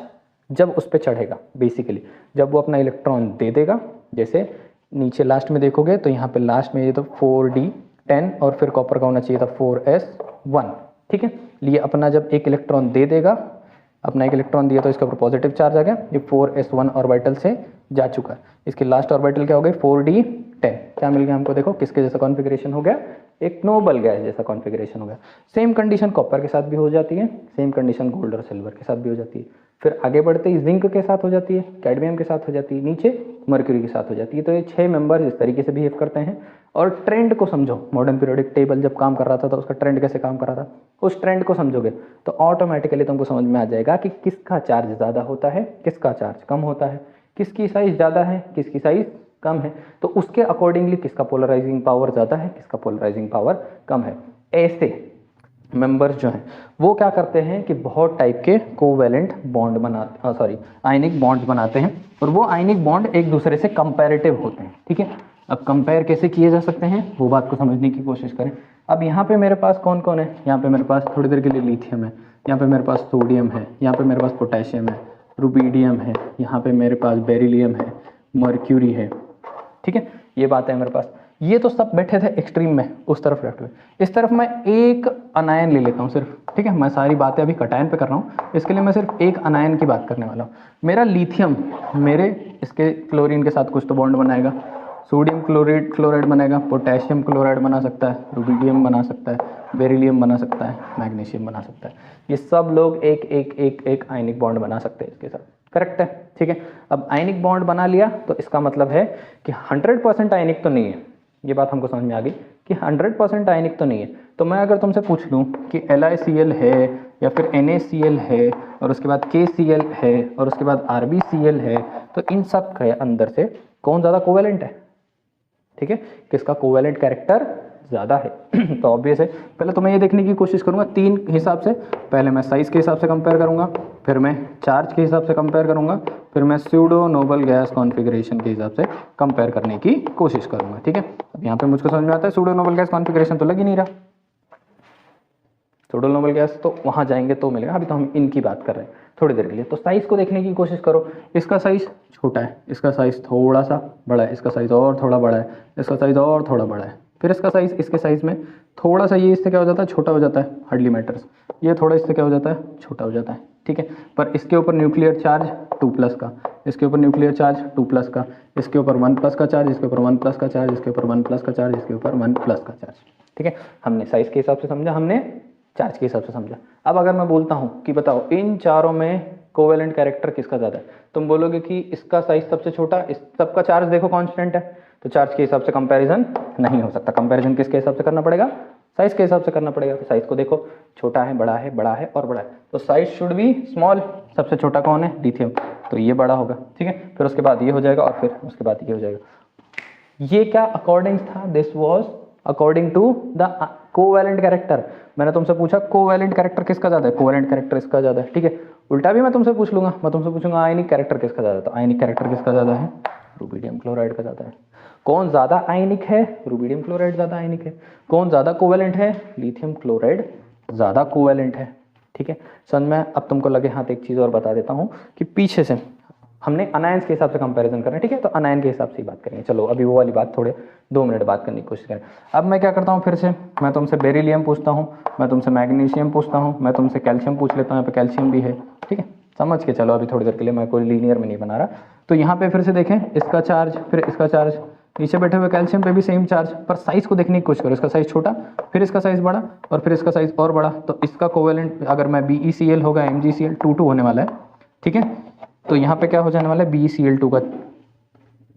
जब उस पर चढ़ेगा, बेसिकली जब वो अपना इलेक्ट्रॉन दे देगा, जैसे नीचे लास्ट में देखोगे तो यहाँ पे लास्ट में ये तो 4d10 और फिर कॉपर का होना चाहिए था 4s1। ठीक है, लिए अपना जब एक इलेक्ट्रॉन दे देगा, अपना एक इलेक्ट्रॉन दिया तो इसके ऊपर पॉजिटिव चार्ज आ गया, ये 4s1 ऑर्बिटल से जा चुका है। इसकी लास्ट ऑर्बिटल क्या हो गई, 4d10। क्या मिल गया हमको, देखो किसके जैसा कॉन्फ़िगरेशन हो गया, एक नोबल गैस जैसा कॉन्फ़िगरेशन हो गया। सेम कंडीशन कॉपर के साथ भी हो जाती है, सेम कंडीशन गोल्ड और सिल्वर के साथ भी हो जाती है। फिर आगे बढ़ते ही जिंक के साथ हो जाती है, कैडमियम के साथ हो जाती है, नीचे मर्क्यूरी के साथ हो जाती है। तो ये 6 मेंबर इस तरीके से बिहेव करते हैं। और ट्रेंड को समझो, मॉडर्न पीरियोडिक टेबल जब काम कर रहा था तो उसका ट्रेंड कैसे काम कर रहा था, उस ट्रेंड को समझोगे तो ऑटोमेटिकली तुमको समझ में आ जाएगा कि किसका चार्ज ज़्यादा होता है, किसका चार्ज कम होता है, किसकी साइज ज़्यादा है, किसकी साइज कम है। तो उसके अकॉर्डिंगली किसका पोलराइजिंग पावर ज़्यादा है, किसका पोलराइजिंग पावर कम है। ऐसे मेंबर्स जो हैं वो क्या करते हैं कि बहुत टाइप के कोवैलेंट बॉन्ड बनाते, आयनिक बॉन्ड्स बनाते हैं, और वो आयनिक बॉन्ड एक दूसरे से कंपैरेटिव होते हैं। ठीक है, अब कंपेयर कैसे किए जा सकते हैं वो बात को समझने की कोशिश करें। अब यहाँ पे मेरे पास कौन कौन है, यहाँ पे मेरे पास थोड़ी देर के लिए लिथियम है, यहाँ पे मेरे पास सोडियम है, यहाँ पे मेरे पास पोटेशियम है, रुबिडियम है, यहाँ पे मेरे पास बेरिलियम है, मर्क्यूरी है। ठीक है, ये बात है मेरे पास। ये तो सब बैठे थे एक्सट्रीम में, उस तरफ बैठे हुए। इस तरफ मैं एक अनायन ले लेता हूँ सिर्फ। ठीक है, मैं सारी बातें अभी कटायन पे कर रहा हूँ, इसके लिए मैं सिर्फ एक अनायन की बात करने वाला हूँ। मेरा लिथियम मेरे इसके क्लोरीन के साथ कुछ तो बॉन्ड बनाएगा, सोडियम क्लोराइड बनेगा, पोटेशियम क्लोराइड बना सकता है, रुबिडियम बना सकता है, बेरिलियम बना सकता है, मैग्नीशियम बना सकता है। ये सब लोग एक एक एक एक आयनिक बॉन्ड बना सकते हैं इसके साथ। करेक्ट है, ठीक है। अब आयनिक बॉन्ड बना लिया तो इसका मतलब है कि 100% आयनिक तो नहीं है, ये बात हमको समझ में आ गई कि 100% आयनिक तो नहीं है। तो मैं अगर तुमसे पूछ लूँ कि LiCl है या फिर NaCl है और उसके बाद KCl है और उसके बाद RbCl है, तो इन सब के अंदर से कौन ज़्यादा कोवेलेंट है, ठीक है, किसका कोवेलेंट कैरेक्टर ज़्यादा है। तो ऑब्वियस है, पहले तो मैं ये देखने की कोशिश करूँगा 3 हिसाब से। पहले मैं साइज़ के हिसाब से कंपेयर करूँगा, फिर मैं चार्ज के हिसाब से कंपेयर करूँगा, फिर मैं स्यूडो नोबल गैस कॉन्फ़िगरेशन के हिसाब से कंपेयर करने की कोशिश करूँगा। ठीक है, अब यहाँ पे मुझको समझ में आता है स्यूडो नोबल गैस कॉन्फ़िगरेशन तो लग ही नहीं रहा, सुडो नोबल गैस तो वहाँ जाएंगे तो मिलेगा, अभी तो हम इनकी बात कर रहे हैं थोड़ी देर के लिए। तो साइज़ को देखने की कोशिश करो, इसका साइज़ छोटा है, इसका साइज़ थोड़ा सा बड़ा है, इसका साइज़ और थोड़ा बड़ा है, इसका साइज़ और थोड़ा बड़ा है, फिर इसका साइज़ इसके साइज़ में थोड़ा सा ये इससे क्या हो जाता है, छोटा हो जाता है, हार्डली मैटर्स, ये थोड़ा इससे क्या हो जाता है, छोटा हो जाता है, ठीक है। पर इसके ऊपर न्यूक्लियर चार्ज 2+ का, इसके ऊपर न्यूक्लियर चार्ज 2+ का, इसके ऊपर 1+ का चार्ज, इसके ऊपर 1+ का चार्ज, इसके ऊपर 1+ का चार्ज, इसके ऊपर 1+ का चार्ज, ठीक है। हमने साइज़ के हिसाब से समझा, हमने चार्ज के हिसाब से समझा। अब अगर मैं बोलता हूँ कि बताओ इन चारों में कोवेलेंट कैरेक्टर किसका ज़्यादा है, तुम बोलोगे कि इसका साइज सबसे छोटा, इस सबका चार्ज देखो कांस्टेंट है, तो चार्ज के हिसाब से कंपैरिजन नहीं हो सकता। कंपैरिजन किसके हिसाब से करना पड़ेगा, साइज के हिसाब से करना पड़ेगा। तो साइज को देखो, छोटा है, बड़ा है, बड़ा है और बड़ा है, तो साइज शुड बी स्मॉल। सबसे छोटा कौन है, लिथियम, तो ये बड़ा होगा, ठीक है। फिर उसके बाद ये हो जाएगा और फिर उसके बाद ये हो जाएगा। ये क्या अकॉर्डिंग था, this was according to the covalent character. मैंने तुमसे पूछा कोवेलेंट कैरेक्टर किसका ज़्यादा है, कोवेलेंट कैरेक्टर इसका ज़्यादा है, ठीक है। उल्टा भी मैं तुमसे पूछ लूँगा, मैं तुमसे पूछूंगा आयनिक कैरेक्टर किसका ज़्यादा है, तो आयनिक कैरेक्टर किसका ज़्यादा है, रुबिडियम क्लोराइड का ज़्यादा है। कौन ज़्यादा आयनिक है, रुबिडियम क्लोराइड ज़्यादा आयनिक है। कौन ज़्यादा कोवेलेंट है, लिथियम क्लोराइड ज़्यादा कोवेलेंट है, ठीक है। समझ में। अब तुमको लगे हाथ, एक चीज़ और बता देता हूँ कि पीछे से हमने अनायंस के हिसाब से कंपैरिजन करना है, ठीक है। तो अनायन के हिसाब से ही बात करेंगे। चलो अभी वो वाली बात थोड़े 2 मिनट बात करने की कोशिश करें। अब मैं क्या करता हूँ, फिर से मैं तुमसे बेरिलियम पूछता हूँ, मैं तुमसे मैग्नीशियम पूछता हूँ, मैं तुमसे कैल्शियम पूछ लेता हूँ, यहाँ पे कैल्शियम भी है, ठीक है। समझ के चलो अभी थोड़ी देर के लिए, मैं कोई लीनियर में नहीं बना रहा। तो यहाँ पे फिर से देखें, इसका चार्ज फिर इसका चार्ज, नीचे बैठे हुए कैल्शियम पे भी सेम चार्ज, पर साइज को देखने की कोशिश करो, इसका साइज छोटा, फिर इसका साइज बड़ा और फिर इसका साइज और बड़ा। तो इसका कोवेलेंट अगर मैं BeCl होगा MgCl 2 होने वाला है, ठीक है। तो यहाँ पे क्या हो जाने वाला है, BeCl2 का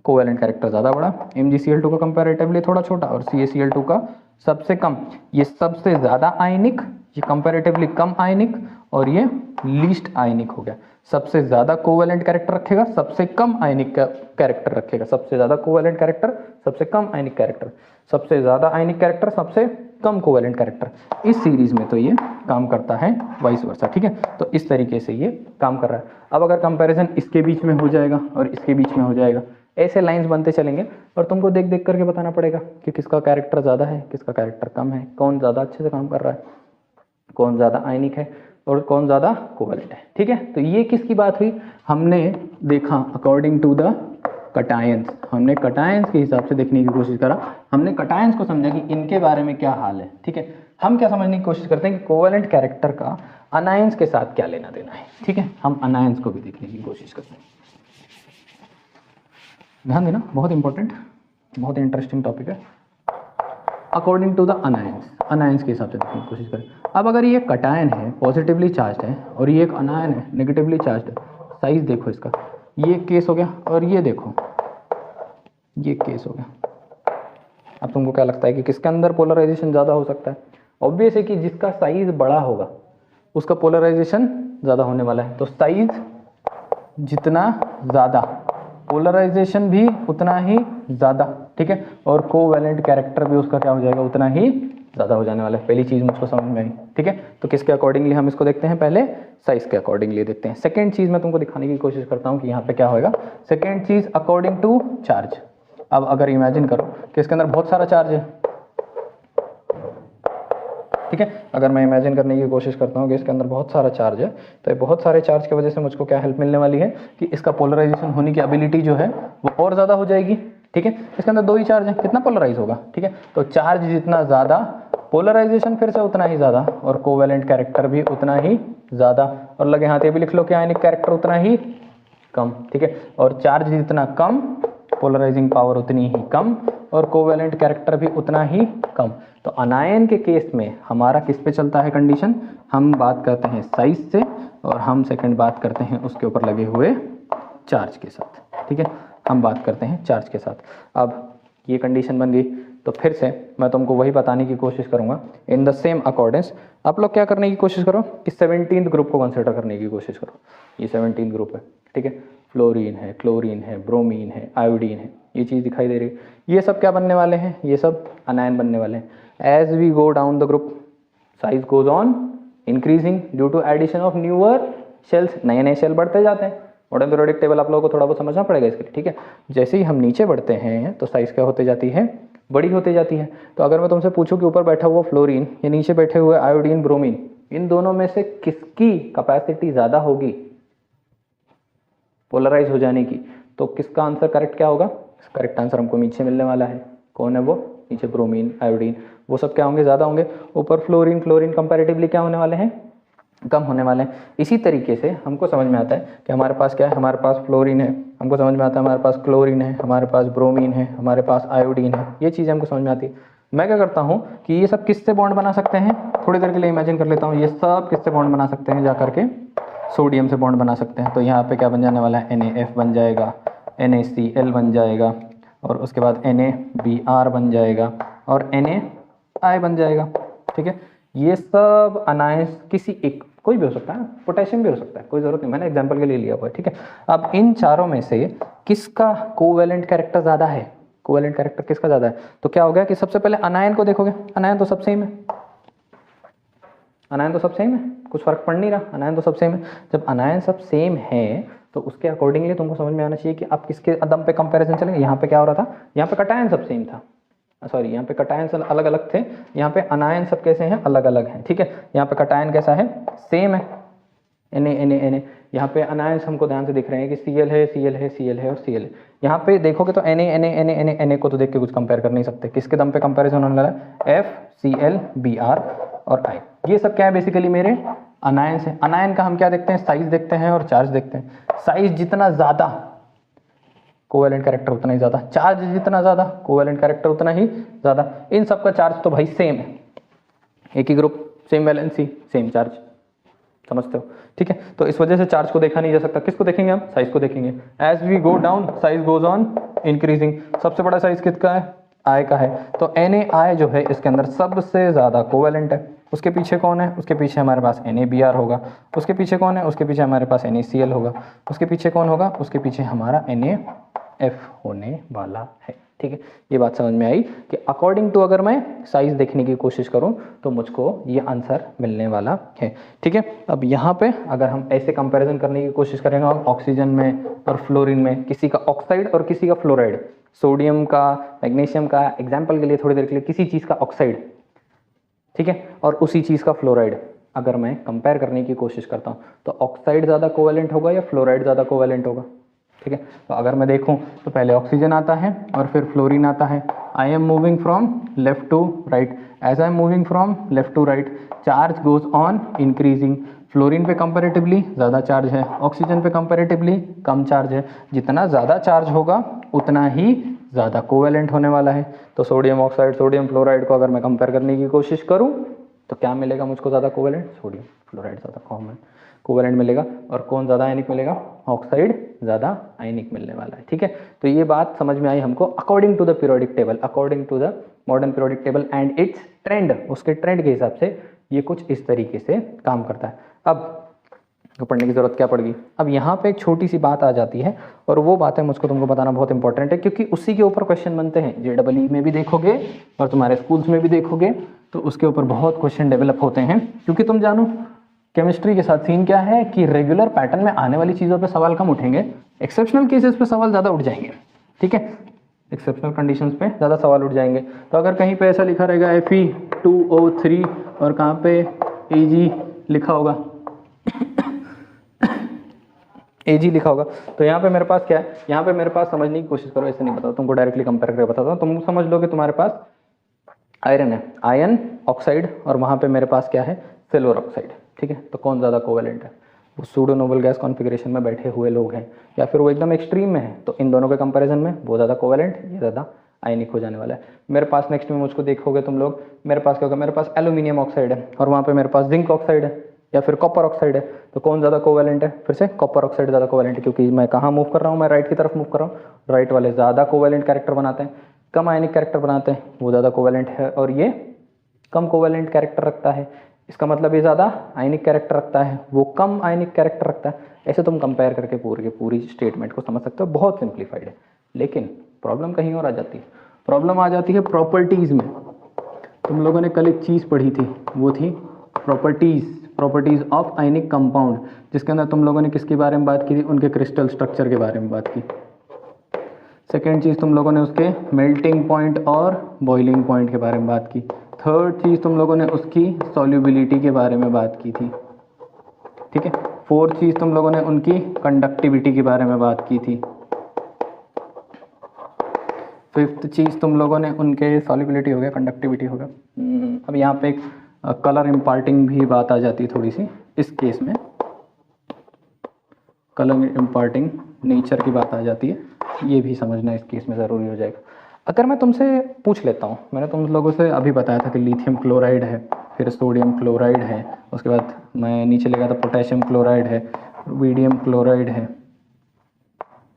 कोवेलेंट कैरेक्टर ज़्यादा बड़ा, MgCl2 का कंपैरेटिवली थोड़ा छोटा और CaCl2 का सबसे कम। ये सबसे ज़्यादा आयनिक, ये कंपैरेटिवली कम आयनिक और ये लीस्ट आयनिक हो गया। सबसे ज़्यादा कोवेलेंट कैरेक्टर रखेगा, सबसे कम आयनिक कैरेक्टर रखेगा, सबसे ज़्यादा कोवेलेंट कैरेक्टर, सबसे कम आयनिक कैरेक्टर, सबसे ज़्यादा आयनिक कैरेक्टर, सबसे कम कोवेलेंट कैरेक्टर। इस सीरीज में तो ये काम करता है वाइस वर्सा, ठीक है। तो इस तरीके से ये काम कर रहा है। अब अगर कंपैरिजन इसके बीच में हो जाएगा और इसके बीच में हो जाएगा, ऐसे लाइंस बनते चलेंगे और तुमको देख देख करके बताना पड़ेगा कि किसका कैरेक्टर ज़्यादा है, किसका कैरेक्टर कम है, कौन ज़्यादा अच्छे से काम कर रहा है, कौन ज़्यादा आयनिक है और कौन ज़्यादा कोवेलेंट है, ठीक है। तो ये किसकी बात हुई, हमने देखा अकॉर्डिंग टू द कटायंस, हमने कटायंस के हिसाब से देखने की कोशिश करा, हमने कटायंस को समझा कि इनके बारे में क्या हाल है, ठीक है। हम क्या समझने की कोशिश करते हैं कि कोवेलेंट कैरेक्टर का अनायंस के साथ क्या लेना देना है, ठीक है। हम अनायंस को भी देखने की कोशिश करते हैं। ध्यान देना, बहुत इंपॉर्टेंट, बहुत इंटरेस्टिंग टॉपिक है। According to the anions, anions के हिसाब से देखने की कोशिश करें। अब अगर ये कटायन है, पॉजिटिवली चार्ज है, और ये एक अनायन है, नेगेटिवली चार्ज है, साइज देखो इसका, ये केस हो गया और ये देखो ये केस हो गया। अब तुमको क्या लगता है कि किसके अंदर पोलराइजेशन ज़्यादा हो सकता है? ऑब्वियस है कि जिसका साइज बड़ा होगा उसका पोलराइजेशन ज़्यादा होने वाला है। तो साइज जितना ज़्यादा, पोलराइजेशन भी उतना ही ज़्यादा, ठीक है। और कोवेलेंट कैरेक्टर भी उसका क्या हो जाएगा, उतना ही ज़्यादा हो जाने वाला है। पहली चीज़ मुझको समझ में आई, ठीक है। तो किसके अकॉर्डिंगली हम इसको देखते हैं, पहले साइज के अकॉर्डिंगली देखते हैं। सेकेंड चीज़ मैं तुमको दिखाने की कोशिश करता हूँ कि यहाँ पे क्या होएगा। सेकेंड चीज़ अकॉर्डिंग टू चार्ज। अब अगर इमेजिन करो कि इसके अंदर बहुत सारा चार्ज है, ठीक है। अगर मैं इमेजिन करने की कोशिश करता हूँ कि इसके अंदर बहुत सारा चार्ज है, तो ये बहुत सारे चार्ज की वजह से मुझको क्या हेल्प मिलने वाली है कि इसका पोलराइजेशन होने की एबिलिटी जो है वो और ज़्यादा हो जाएगी, ठीक है। इसके अंदर 2 ही चार्ज है, कितना पोलराइज होगा, ठीक है। तो चार्ज जितना ज़्यादा, पोलराइजेशन फिर से उतना ही ज़्यादा, और कोवेलेंट कैरेक्टर भी उतना ही ज़्यादा। और लगे हाथ ये भी लिख लो कि आयनिक कैरेक्टर उतना ही कम, ठीक है। और चार्ज जितना कम, पोलराइजिंग पावर उतनी ही कम, और कोवेलेंट कैरेक्टर भी उतना ही कम। तो अनायन के केस में हमारा किस पे चलता है कंडीशन, हम बात करते हैं साइज से, और हम सेकंड बात करते हैं उसके ऊपर लगे हुए चार्ज के साथ, ठीक है। हम बात करते हैं चार्ज के साथ। अब ये कंडीशन बन गई, तो फिर से मैं तुमको वही बताने की कोशिश करूंगा इन द सेम अकॉर्डेंस। आप लोग क्या करने की कोशिश करो कि 17th ग्रुप को कंसिडर करने की कोशिश करो। ये 17th ग्रुप है, ठीक है। फ्लोरीन है, क्लोरीन है, ब्रोमीन है, आयोडीन है, ये चीज़ दिखाई दे रही है। ये सब क्या बनने वाले हैं, ये सब अनायन बनने वाले हैं। As we go down the group, size goes on increasing due to addition of newer shells, नए नए शेल बढ़ते जाते हैं। मॉडर्न पीरियोडिक टेबल आप लोगों को थोड़ा बहुत समझना पड़ेगा इसके लिए, ठीक है। जैसे ही हम नीचे बढ़ते हैं तो साइज क्या होते जाती है, बड़ी होती जाती है। तो अगर मैं तुमसे पूछूं कि ऊपर बैठा हुआ फ्लोरीन या नीचे बैठे हुए आयोडीन ब्रोमीन, इन दोनों में से किसकी कैपेसिटी ज़्यादा होगी पोलराइज हो जाने की, तो किसका आंसर करेक्ट क्या होगा? करेक्ट आंसर हमको नीचे मिलने वाला है। कौन है वो? नीचे ब्रोमीन, आयोडीन, वो सब क्या होंगे? ज़्यादा होंगे। ऊपर फ्लोरीन, क्लोरीन कंपैरेटिवली क्या होने वाले हैं? कम होने वाले हैं। इसी तरीके से हमको समझ में आता है कि हमारे पास क्या है, हमारे पास फ्लोरीन है, हमको समझ में आता है हमारे पास क्लोरीन है, हमारे पास ब्रोमीन है, हमारे पास आयोडीन है, ये चीज़ें हमको समझ में आती है। मैं क्या करता हूँ कि ये सब किससे बॉन्ड बना सकते हैं, थोड़ी देर के लिए इमेजिन कर लेता हूँ, ये सब किससे बॉन्ड बना सकते हैं, जा करके सोडियम से बॉन्ड बना सकते हैं। तो यहाँ पे क्या बन जाने वाला है? NaF बन जाएगा, NaCl बन जाएगा, और उसके बाद NaBr बन जाएगा, और NaI बन जाएगा। ठीक है, ये सब अनायंस किसी एक, कोई भी हो सकता है, पोटेशियम भी हो सकता है, कोई ज़रूरत नहीं, मैंने एग्जांपल के लिए लिया हुआ है। ठीक है, अब इन चारों में से किसका कोवेलेंट कैरेक्टर ज़्यादा है? कोवेलेंट कैरेक्टर किसका ज़्यादा है? तो क्या हो गया कि सबसे पहले अनायन को देखोगे, अनायन तो सब सेम है, अनायन तो सब सेम है, कुछ फर्क पड़ नहीं रहा, अनायन तो सब सेम है। जब अनायन सब सेम है तो उसके अकॉर्डिंगली तुमको समझ में आना चाहिए कि आप किसके दम पे कंपैरिजन चलेंगे। यहाँ पे क्या हो रहा था? यहाँ पे कटायन सब सेम था, सॉरी यहाँ पे कटायन सब अलग अलग थे, यहाँ पे अनायन सब कैसे हैं? अलग अलग हैं। ठीक है, यहाँ पे कटायन कैसा है? सेम है, Na यहाँ पे अनायंस हमको ध्यान से दिख रहे हैं कि Cl है, Cl है, Cl है और Cl है। यहाँ पे देखोगे तो Na को तो देख के कुछ कंपेयर कर नहीं सकते, किसके दम पे कंपैरिजन होने वाला है? F, Cl, Br और I, ये सब क्या है? बेसिकली मेरे अनायंस है। अनायन का हम क्या देखते हैं? साइज देखते हैं और चार्ज देखते हैं। साइज जितना ज़्यादा कोवेलेंट कैरेक्टर उतना ही ज़्यादा, चार्ज जितना ज़्यादा कोवेलेंट कैरेक्टर उतना ही ज़्यादा। इन सब का चार्ज तो भाई सेम है, एक ही group, same valency, same charge, समझते हो? ठीक है, तो इस वजह से चार्ज को देखा नहीं जा सकता। किसको देखेंगे हम? साइज को देखेंगे। As we go down size goes on increasing. सबसे बड़ा साइज किसका है? I का है। तो NaI जो है इसके अंदर सबसे ज़्यादा कोवेलेंट है। उसके पीछे कौन है? उसके पीछे हमारे पास NaBr होगा। उसके पीछे कौन है? उसके पीछे हमारे पास NaCl होगा। उसके पीछे कौन होगा? उसके पीछे हमारा NaF होने वाला है। ठीक है, ये बात समझ में आई कि अकॉर्डिंग टू अगर मैं साइज देखने की कोशिश करूं तो मुझको ये आंसर मिलने वाला है। ठीक है, अब यहाँ पे अगर हम ऐसे कंपैरिजन करने की कोशिश करेंगे ऑक्सीजन में और फ्लोरीन में, किसी का ऑक्साइड और किसी का फ्लोराइड, सोडियम का, मैग्नीशियम का, एग्जाम्पल के लिए थोड़ी देर के लिए किसी चीज़ का ऑक्साइड, ठीक है, और उसी चीज़ का फ्लोराइड अगर मैं कंपेयर करने की कोशिश करता हूँ तो ऑक्साइड ज़्यादा कोवेलेंट होगा या फ्लोराइड ज़्यादा कोवेलेंट होगा? ठीक है, तो अगर मैं देखूं तो पहले ऑक्सीजन आता है और फिर फ्लोरीन आता है। I am moving from left to right, as I am moving from left to right charge goes on increasing. Fluorine पे कंपैरेटिवली ज़्यादा चार्ज है, ऑक्सीजन पे कंपैरेटिवली कम चार्ज है। जितना ज़्यादा चार्ज होगा उतना ही ज़्यादा कोवेलेंट होने वाला है। तो सोडियम ऑक्साइड, सोडियम फ्लोराइड को अगर मैं कंपेयर करने की कोशिश करूँ तो क्या मिलेगा मुझको ज़्यादा कोवेलेंट? सोडियम फ्लोराइड ज़्यादा कॉमन कोवेलेंट मिलेगा। और कौन ज़्यादा आयनिक मिलेगा? ऑक्साइड ज़्यादा आयनिक मिलने वाला है। ठीक है, तो ये बात समझ में आई हमको according to the periodic table, according to the modern periodic table and its trend, उसके ट्रेंड के हिसाब से ये कुछ इस तरीके से काम करता है। अब तो पढ़ने की ज़रूरत क्या पड़ेगी? अब यहाँ पे एक छोटी सी बात आ जाती है और वो बातें मुझको तुमको बताना बहुत इंपॉर्टेंट है, क्योंकि उसी के ऊपर क्वेश्चन बनते हैं। JEE में भी देखोगे और तुम्हारे स्कूल्स में भी देखोगे तो उसके ऊपर बहुत क्वेश्चन डेवलप होते हैं। क्योंकि तुम जानो केमिस्ट्री के साथ सीन क्या है कि रेगुलर पैटर्न में आने वाली चीज़ों पे सवाल कम उठेंगे, एक्सेप्शनल केसेस पे सवाल ज़्यादा उठ जाएंगे। ठीक है, एक्सेप्शनल कंडीशंस पे ज़्यादा सवाल उठ जाएंगे। तो अगर कहीं पे ऐसा लिखा रहेगा Fe2O3 और कहाँ पे Ag लिखा होगा Ag लिखा होगा, तो यहाँ पे मेरे पास क्या है? यहाँ पे मेरे पास समझने की कोशिश करो, ऐसे नहीं बताओ तुमको, डायरेक्टली कंपेयर करके बताता हूँ। तुम समझ लो कि तुम्हारे पास आयरन है, आयरन ऑक्साइड, और वहाँ पे मेरे पास क्या है? Silver oxide. ठीक है, तो कौन ज़्यादा कोवेलेंट है? वो सूडो नोबल गैस कॉन्फिगरेशन में बैठे हुए लोग हैं या फिर वो एकदम एक्सट्रीम में है, तो इन दोनों के कंपैरिजन में वो ज़्यादा कोवेलेंट, ये ज़्यादा आयनिक हो जाने वाला है। मेरे पास नेक्स्ट में मुझको देखोगे तुम लोग, मेरे पास क्या होगा? मेरे पास एल्यूमिनियम ऑक्साइड है और वहाँ पे मेरे पास जिंक ऑक्साइड है या फिर कॉपर ऑक्साइड है, तो कौन ज़्यादा कोवेलेंट है? फिर से कॉपर ऑक्साइड ज़्यादा कोवेलेंट है, क्योंकि मैं कहाँ मूव कर रहा हूँ? मैं राइट की तरफ मूव कर रहा हूँ। राइट वाले ज़्यादा कोवेलेंट कैरेक्टर बनाते हैं, कम आयनिक कैरेक्टर बनाते हैं, वो ज़्यादा कोवेलेंट है, और ये कम कोवेलेंट कैरेक्टर रखता है। इसका मतलब ये ज़्यादा आयनिक कैरेक्टर रखता है, वो कम आयनिक कैरेक्टर रखता है। ऐसे तुम कंपेयर करके पूरी स्टेटमेंट को समझ सकते हो, बहुत सिंप्लीफाइड है। लेकिन प्रॉब्लम कहीं और आ जाती है, प्रॉब्लम आ जाती है प्रॉपर्टीज़ में। तुम लोगों ने कल एक चीज़ पढ़ी थी, वो थी प्रॉपर्टीज़ ऑफ आयनिक कंपाउंड, जिसके अंदर तुम लोगों ने किसके बारे में बात की थी? उनके क्रिस्टल स्ट्रक्चर के बारे में बात की। सेकेंड चीज़ तुम लोगों ने उसके मेल्टिंग पॉइंट और बॉइलिंग पॉइंट के बारे में बात की। थर्ड चीज़ तुम लोगों ने उसकी सॉल्युबिलिटी के बारे में बात की थी, ठीक है। फोर्थ चीज़ तुम लोगों ने उनकी कंडक्टिविटी के बारे में बात की थी। फिफ्थ चीज़ तुम लोगों ने उनके सॉल्युबिलिटी हो गया, कंडक्टिविटी हो गया। अब यहाँ पे एक कलर इम्पार्टिंग भी बात आ जाती है थोड़ी सी इस केस में, कलर इम्पार्टिंग नेचर की बात आ जाती है, ये भी समझना इस केस में ज़रूरी हो जाएगा। अगर मैं तुमसे पूछ लेता हूँ, मैंने तुम लोगों से अभी बताया था कि लिथियम क्लोराइड है, फिर सोडियम क्लोराइड है, उसके बाद मैं नीचे ले गया था पोटेशियम क्लोराइड है, रुबिडियम क्लोराइड है,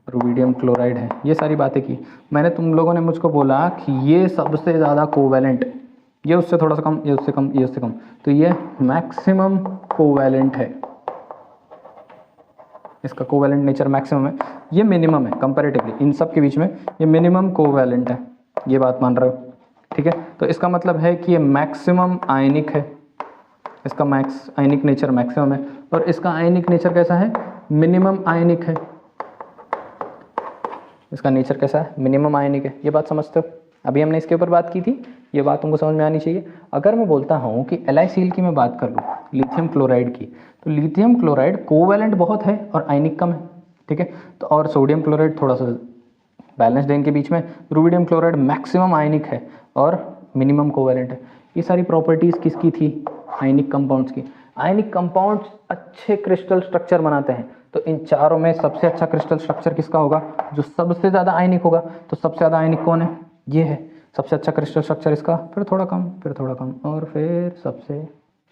रुबिडियम क्लोराइड है, ये सारी बातें की। मैंने तुम लोगों ने मुझको बोला कि ये सबसे ज़्यादा कोवैलेंट, ये उससे थोड़ा सा कम, ये उससे कम, ये उससे कम, तो ये मैक्सिमम कोवैलेंट है, इसका कोवैलेंट नेचर मैक्सिमम है, ये मिनिमम है कंपैरेटिवली इन सब के बीच में, ये मिनिमम कोवैलेंट है, ये बात मान रहे हो, ठीक है। तो इसका मतलब है कि ये मैक्सिमम आयनिक है, इसका आयनिक नेचर मैक्सिमम है, और इसका आयनिक नेचर कैसा है, मिनिमम आयनिक है। इसका नेचर कैसा है, मिनिमम आयनिक है, ये बात समझते हो। अभी हमने इसके ऊपर बात की थी, ये बात तुमको समझ में आनी चाहिए। अगर मैं बोलता हूँ कि LiCl की मैं बात कर लूँ, लिथियम क्लोराइड की, तो लिथियम क्लोराइड कोवैलेंट बहुत है और आयनिक कम है, ठीक है। तो और सोडियम क्लोराइड थोड़ा सा बैलेंस्ड है इनके बीच में, रुबिडियम क्लोराइड मैक्सिमम आयनिक है और मिनिमम कोवैलेंट है। ये सारी प्रॉपर्टीज़ किसकी थी, आयनिक कंपाउंड्स की। आयनिक कंपाउंड्स अच्छे क्रिस्टल स्ट्रक्चर बनाते हैं, तो इन चारों में सबसे अच्छा क्रिस्टल स्ट्रक्चर किसका होगा, जो सबसे ज़्यादा आयनिक होगा। तो सबसे ज़्यादा आयनिक कौन है, ये है सबसे अच्छा क्रिस्टल स्ट्रक्चर इसका, फिर थोड़ा कम, फिर थोड़ा कम, और फिर सबसे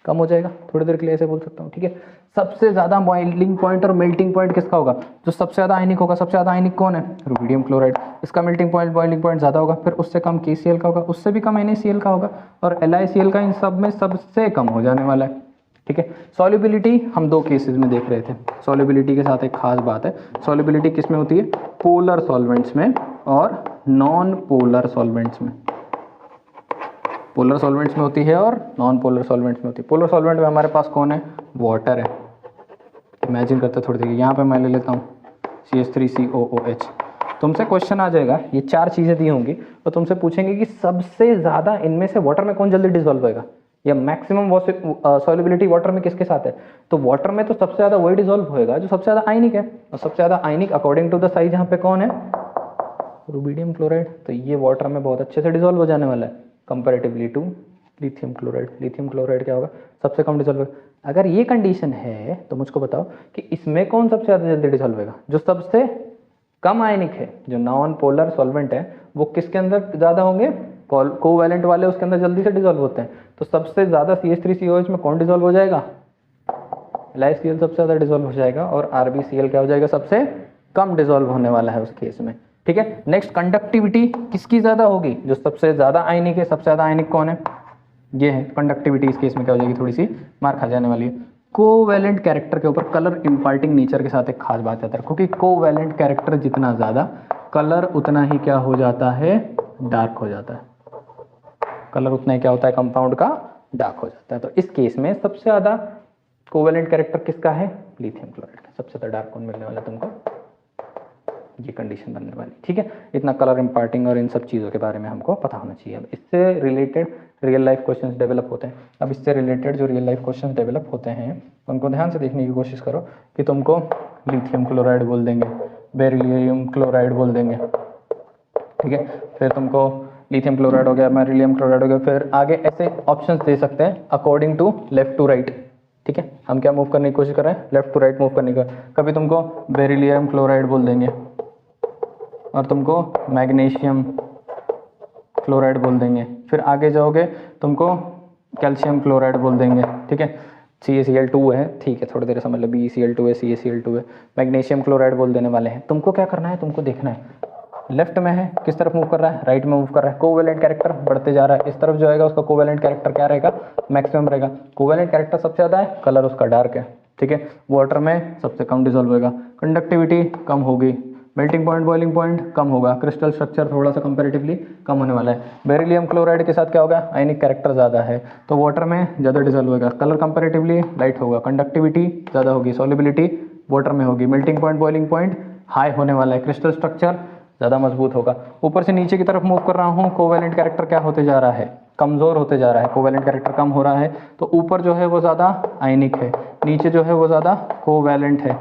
कम हो जाएगा। थोड़ी देर के लिए ऐसे बोल सकता हूँ, ठीक है। सबसे ज़्यादा बॉइलिंग पॉइंट और मेल्टिंग पॉइंट किसका होगा, जो सबसे ज़्यादा आयनिक होगा। सबसे ज़्यादा आयनिक कौन है, रुबिडियम क्लोराइड, इसका मेल्टिंग पॉइंट बॉइलिंग पॉइंट ज़्यादा होगा, फिर उससे कम KCl का होगा, उससे भी कम NaCl का होगा, और LiCl का इन सब में सबसे कम हो जाने वाला है, ठीक है। सॉल्युबिलिटी हम दो केसेस में देख रहे थे। सॉल्युबिलिटी के साथ एक खास बात है, सॉल्युबिलिटी किस में होती है, पोलर सॉल्वेंट्स में और नॉन पोलर सॉल्वेंट्स में। पोलर सॉल्वेंट्स में होती है और नॉन पोलर सॉल्वेंट्स में होती है। पोलर सॉल्वेंट में हमारे पास कौन है, वाटर है। इमेजिन करते थोड़ी देर, यहाँ पे मैं ले लेता हूँ CH3COOH। तुमसे क्वेश्चन आ जाएगा, ये चार चीज़ें दी होंगी, और तुमसे पूछेंगे कि सबसे ज़्यादा इनमें से वाटर में कौन जल्दी डिसॉल्व होएगा, या मैक्सिमम सॉल्युबिलिटी वाटर में किसके साथ है। तो वाटर में तो सबसे ज़्यादा वही डिसॉल्व होएगा जो सबसे ज़्यादा आयनिक है, और सबसे ज़्यादा आयनिक अकॉर्डिंग टू द साइज यहाँ पे कौन है, रुबिडियम क्लोराइड। तो ये वाटर में बहुत अच्छे से डिसॉल्व हो जाने वाला है comparatively to lithium chloride. Lithium chloride क्या होगा, सबसे कम डिसॉल्व होगा। अगर ये कंडीशन है तो मुझको बताओ कि इसमें कौन सबसे ज़्यादा जल्दी डिसॉल्व होगा, जो सबसे कम आयनिक है, जो नॉन पोलर सॉल्वेंट है, वो किसके अंदर ज़्यादा होंगे, कोवैलेंट वाले उसके अंदर जल्दी से डिसॉल्व होते हैं। तो सबसे ज़्यादा CH3COH में कौन डिसॉल्व हो जाएगा, LiCl सबसे ज़्यादा डिसॉल्व हो जाएगा, और RbCl क्या हो जाएगा, सबसे कम डिसॉल्व होने वाला है उस केस में, ठीक है। नेक्स्ट, कंडक्टिविटी किसकी ज़्यादा होगी, जो सबसे ज़्यादा आयनिक है। सबसे ज़्यादा आयनिक कौन है, ये है। कंडक्टिविटी इस केस में क्या हो जाएगी, थोड़ी सी मार खा जाने वाली है। कोवैलेंट कैरेक्टर के ऊपर कलर इम्पार्टिंग नेचर के साथ एक खास बात याद रखो कि कोवैलेंट कैरेक्टर जितना ज़्यादा, कलर उतना ही क्या हो जाता है, डार्क हो जाता है। कलर उतना ही क्या होता है, कंपाउंड का डार्क हो जाता है। तो इस केस में सबसे ज़्यादा कोवैलेंट कैरेक्टर किसका है, लिथियम क्लोराइड का। सबसे ज़्यादा डार्क कौन मिलने वाला तुमको, ये कंडीशन बनने वाली, ठीक है। इतना कलर इम्पार्टिंग और इन सब चीज़ों के बारे में हमको पता होना चाहिए। अब इससे related real life questions develop होते हैं। अब इससे रिलेटेड जो रियल लाइफ क्वेश्चंस डेवलप होते हैं उनको ध्यान से देखने की कोशिश करो कि तुमको लिथियम क्लोराइड बोल देंगे, बेरिलियम क्लोराइड बोल देंगे, ठीक है। फिर तुमको लिथियम क्लोराइड हो गया, बेरिलियम क्लोराइड हो गया, फिर आगे ऐसे ऑप्शंस दे सकते हैं according to left to right, ठीक है। हम क्या मूव करने की कोशिश कर रहे हैं, लेफ्ट टू राइट मूव करने का। कभी तुमको बेरिलियम क्लोराइड बोल देंगे, और तुमको मैग्नीशियम क्लोराइड बोल देंगे, फिर आगे जाओगे तुमको कैल्शियम क्लोराइड बोल देंगे, ठीक है। CaCl2 है, ठीक है, थोड़ी देर समझ लो, BeCl2 है, CaCl2 है, मैग्नीशियम क्लोराइड बोल देने वाले हैं। तुमको क्या करना है, तुमको देखना है लेफ्ट में है किस तरफ मूव कर रहा है, राइट में मूव कर रहा है। कोवैलेंट कैरेक्टर बढ़ते जा रहा है, इस तरफ जो आएगा उसका कोवैलेंट कैरेक्टर क्या रहेगा, मैक्सिमम रहेगा। कोवैलेंट कैरेक्टर सबसे ज़्यादा है, कलर उसका डार्क है, ठीक है। वाटर में सबसे कम डिसॉल्व होगा, कंडक्टिविटी कम होगी, मेल्टिंग पॉइंट बॉइलिंग पॉइंट कम होगा, क्रिस्टल स्ट्रक्चर थोड़ा सा कंपैरेटिवली कम होने वाला है। बेरिलियम क्लोराइड के साथ क्या होगा, आयनिक कैरेक्टर ज़्यादा है, तो वाटर में ज़्यादा डिसॉल्व होगा, कलर कंपैरेटिवली लाइट होगा, कंडक्टिविटी ज़्यादा होगी, सॉल्युबिलिटी वाटर में होगी, melting point boiling point high होने वाला है, क्रिस्टल स्ट्रक्चर ज़्यादा मजबूत होगा। ऊपर से नीचे की तरफ मूव कर रहा हूँ, कोवैलेंट कैरेक्टर क्या होते जा रहा है, कमज़ोर होते जा रहा है, कोवैलेंट कैरेक्टर कम हो रहा है। तो ऊपर जो है वो ज़्यादा आयनिक है, नीचे जो है वो ज़्यादा कोवैलेंट है।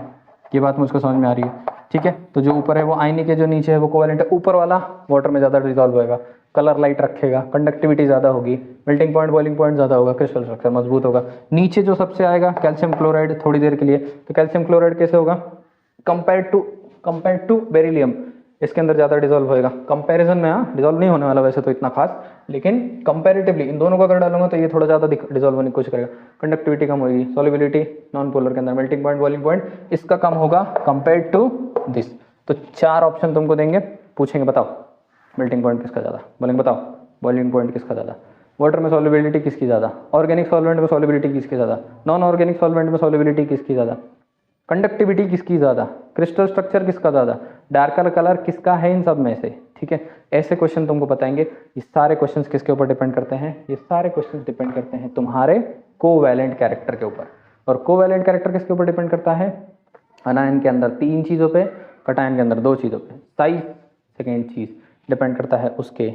ये बात मुझको समझ में आ रही है, ठीक है। तो जो ऊपर है वो आयनिक है, जो नीचे है वो कोवैलेंट है। ऊपर वाला वाटर में ज़्यादा डिजॉल्व होएगा, कलर लाइट रखेगा, कंडक्टिविटी ज़्यादा होगी, मेल्टिंग पॉइंट बॉइलिंग पॉइंट ज़्यादा होगा, क्रिस्टल स्ट्रक्चर मजबूत होगा। नीचे जो सबसे आएगा कैल्शियम क्लोराइड थोड़ी देर के लिए, तो कैल्शियम क्लोराइड कैसे होगा, कंपेयर टू बेरिलियम, इसके अंदर ज़्यादा डिजॉल्व होएगा। कंपैरिजन में हाँ डिजॉल्व नहीं होने वाला वैसे तो इतना खास, लेकिन कंपैरेटिवली इन दोनों को अगर डालूंगा तो ये थोड़ा ज़्यादा डिजॉल्व होने की कोशिश करेगा। कंडक्टिविटी कम होगी, सॉल्युबिलिटी नॉन पोलर के अंदर, मेल्टिंग पॉइंट बॉइलिंग पॉइंट इसका कम होगा कंपेयर टू दिस। तो 4 ऑप्शन तुमको देंगे, पूछेंगे बताओ मेल्टिंग पॉइंट किसका ज़्यादा, बोलेंगे बताओ बॉइलिंग पॉइंट किसका ज़्यादा, वाटर में सॉल्युबिलिटी किसकी ज़्यादा, ऑर्गेनिक सॉल्वेंट में सॉल्युबिलिटी किसकी ज़्यादा, नॉन ऑर्गेनिक सॉल्वेंट में सॉल्युबिलिटी किसकी ज़्यादा, कंडक्टिविटी किसकी ज़्यादा, क्रिस्टल स्ट्रक्चर किसका ज़्यादा, डार्कर कलर किसका है इन सब में से, ठीक है। ऐसे क्वेश्चन तुमको बताएंगे। ये सारे क्वेश्चन किसके ऊपर डिपेंड करते हैं, ये सारे क्वेश्चन डिपेंड करते हैं तुम्हारे कोवैलेंट कैरेक्टर के ऊपर। और कोवैलेंट कैरेक्टर किसके ऊपर डिपेंड करता है, अनायन के अंदर 3 चीज़ों पे, कटायन के अंदर 2 चीज़ों पे। साइज सेकेंड चीज़ डिपेंड करता है उसके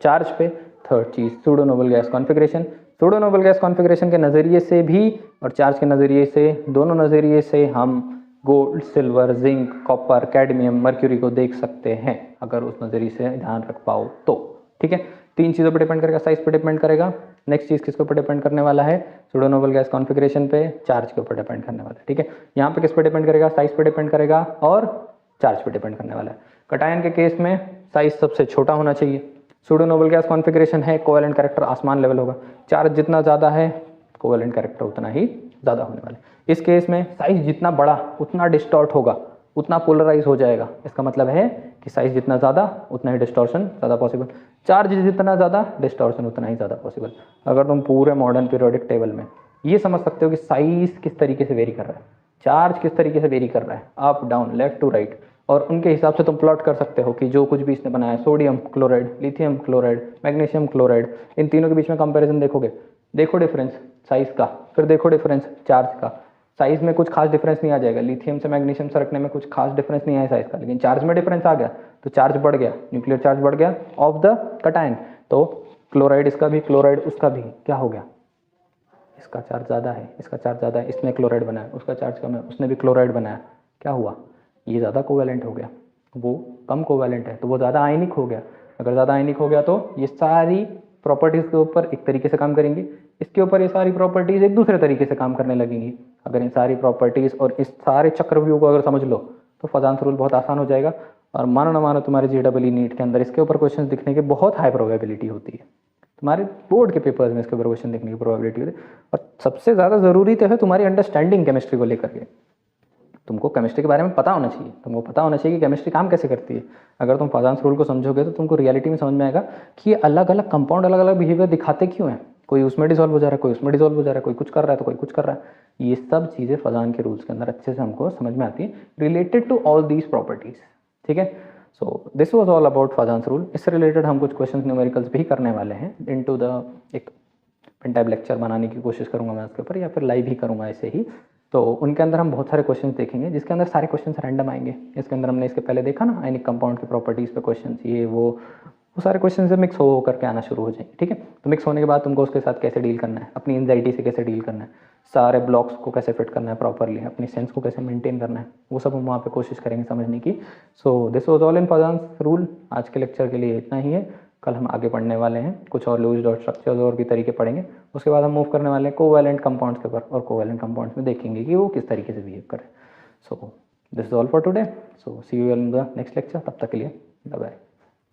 चार्ज पे, थर्ड चीज़ pseudo noble gas configuration. Pseudo noble gas configuration के नज़रिए से भी और चार्ज के नज़रिए से, दोनों नज़रिए से हम gold, silver, zinc, copper, cadmium, mercury को देख सकते हैं, अगर उस नज़रिए से ध्यान रख पाओ तो, ठीक है। 3 चीज़ों पर डिपेंड करेगा, साइज पे डिपेंड करेगा, नेक्स्ट चीज़ किसके ऊपर डिपेंड करने वाला है, सूडो नोबल गैस कॉन्फ़िगरेशन पे, चार्ज के ऊपर डिपेंड करने वाला है, ठीक है। यहाँ पे किस पे डिपेंड करेगा, साइज पे डिपेंड करेगा और चार्ज पे डिपेंड करने वाला है। कटायन के केस में साइज सबसे छोटा होना चाहिए, सूडो नोबल गैस कॉन्फ़िगरेशन है, कोवैलेंट कैरेक्टर आसमान लेवल होगा, चार्ज जितना ज़्यादा है कोवैलेंट कैरेक्टर उतना ही ज़्यादा होने वाला है। इस केस में साइज जितना बड़ा उतना डिस्टॉर्ट होगा, उतना पोलराइज हो जाएगा। इसका मतलब है कि साइज जितना ज़्यादा उतना ही डिस्टॉर्शन ज़्यादा पॉसिबल, चार्ज जितना ज़्यादा डिस्टॉर्शन उतना ही ज़्यादा पॉसिबल। अगर तुम पूरे मॉडर्न पीरियोडिक टेबल में ये समझ सकते हो कि साइज किस तरीके से वेरी कर रहा है, चार्ज किस तरीके से वेरी कर रहा है, up down left to right, और उनके हिसाब से तुम प्लॉट कर सकते हो कि जो कुछ भी इसने बनाया, sodium chloride, lithium chloride, magnesium chloride, इन तीनों के बीच में कंपैरिजन देखोगे, देखो डिफरेंस साइज का, फिर देखो डिफरेंस चार्ज का। साइज में कुछ खास डिफरेंस नहीं आ जाएगा, लिथियम से मैग्नीशियम से रखने में कुछ खास डिफरेंस नहीं आया साइज का, लेकिन चार्ज में डिफरेंस आ गया तो चार्ज बढ़ गया, न्यूक्लियर चार्ज बढ़ गया ऑफ द कटायन। तो क्लोराइड इसका भी, क्लोराइड उसका भी, क्या हो गया, इसका चार्ज ज़्यादा है, इसका चार्ज ज़्यादा है, इसने क्लोराइड बनाया, उसका चार्ज कम है, उसने भी क्लोराइड बनाया, क्या हुआ, ये ज़्यादा कोवैलेंट हो गया, वो कम कोवैलेंट है तो वो ज़्यादा आयनिक हो गया। अगर ज़्यादा आयनिक हो गया तो ये सारी प्रॉपर्टीज़ के ऊपर एक तरीके से काम करेंगी, इसके ऊपर ये सारी प्रॉपर्टीज़ एक दूसरे तरीके से काम करने लगेंगी। अगर इन सारी प्रॉपर्टीज़ और इस सारे चक्रव्यूह को अगर समझ लो तो फजांस रूल बहुत आसान हो जाएगा। और मानो ना मानो तुम्हारे JEE नीट के अंदर इसके ऊपर क्वेश्चन दिखने की बहुत हाई प्रोबेबिलिटी होती है, तुम्हारे बोर्ड के पेपर्स में इसके ऊपर क्वेश्चन देखने की प्रोबेबिलिटी होती है। और सबसे ज़्यादा ज़रूरी तो है तुम्हारी अंडरस्टैंडिंग केमिस्ट्री को लेकर के, तुमको केमिस्ट्री के बारे में पता होना चाहिए, तुमको पता होना चाहिए कि केमिस्ट्री काम कैसे करती है। अगर तुम फजांस रूल को समझोगे तो तुमको रियलिटी में समझ में आएगा कि ये अलग अलग कंपाउंड अलग अलग बिहेवियर दिखाते क्यों हैं, कोई उसमें डिसॉल्व हो जा रहा है, कोई उसमें डिसॉल्व हो जा रहा है, कोई कुछ कर रहा है तो कोई कुछ कर रहा है। ये सब चीज़ें फजान के रूल्स के अंदर अच्छे से हमको समझ में आती है, related to all these properties, ठीक है। So this was all about Fajans rule. इससे रिलेटेड हम कुछ क्वेश्चन न्यूमेरिकल्स भी करने वाले हैं इनटू द एक पेन टाइप लेक्चर बनाने की कोशिश करूंगा मैं उसके ऊपर, या फिर लाइव ही करूंगा ऐसे ही। तो उनके अंदर हम बहुत सारे क्वेश्चंस देखेंगे, जिसके अंदर सारे क्वेश्चंस रैंडम आएंगे। इसके अंदर हमने इसके पहले देखा ना आयनिक कंपाउंड की प्रॉपर्टीज़ पे क्वेश्चंस, ये वो सारे क्वेश्चन से मिक्स हो करके आना शुरू हो जाएंगे, ठीक है। तो मिक्स होने के बाद तुमको उसके साथ कैसे डील करना है, अपनी एंजाइटी से कैसे डील करना है, सारे ब्लॉक्स को कैसे फिट करना है प्रॉपरली, अपनी सेंस को कैसे मेंटेन करना है, वो सब हम वहाँ पे कोशिश करेंगे समझने की। So this was all in Fajans rule. आज के लेक्चर के लिए इतना ही है। कल हम आगे पढ़ने वाले हैं, कुछ और लूज डॉट स्ट्रक्चर्स और भी तरीके पढ़ेंगे। उसके बाद हम मूव करने वाले हैं कोवैलेंट कंपाउंड्स के ऊपर, और कोवैलेंट कंपाउंड्स में देखेंगे कि वो किस तरीके से बिहेव करें। So this is all for today. So see you in the next lecture. तब तक के लिए बाय बाय।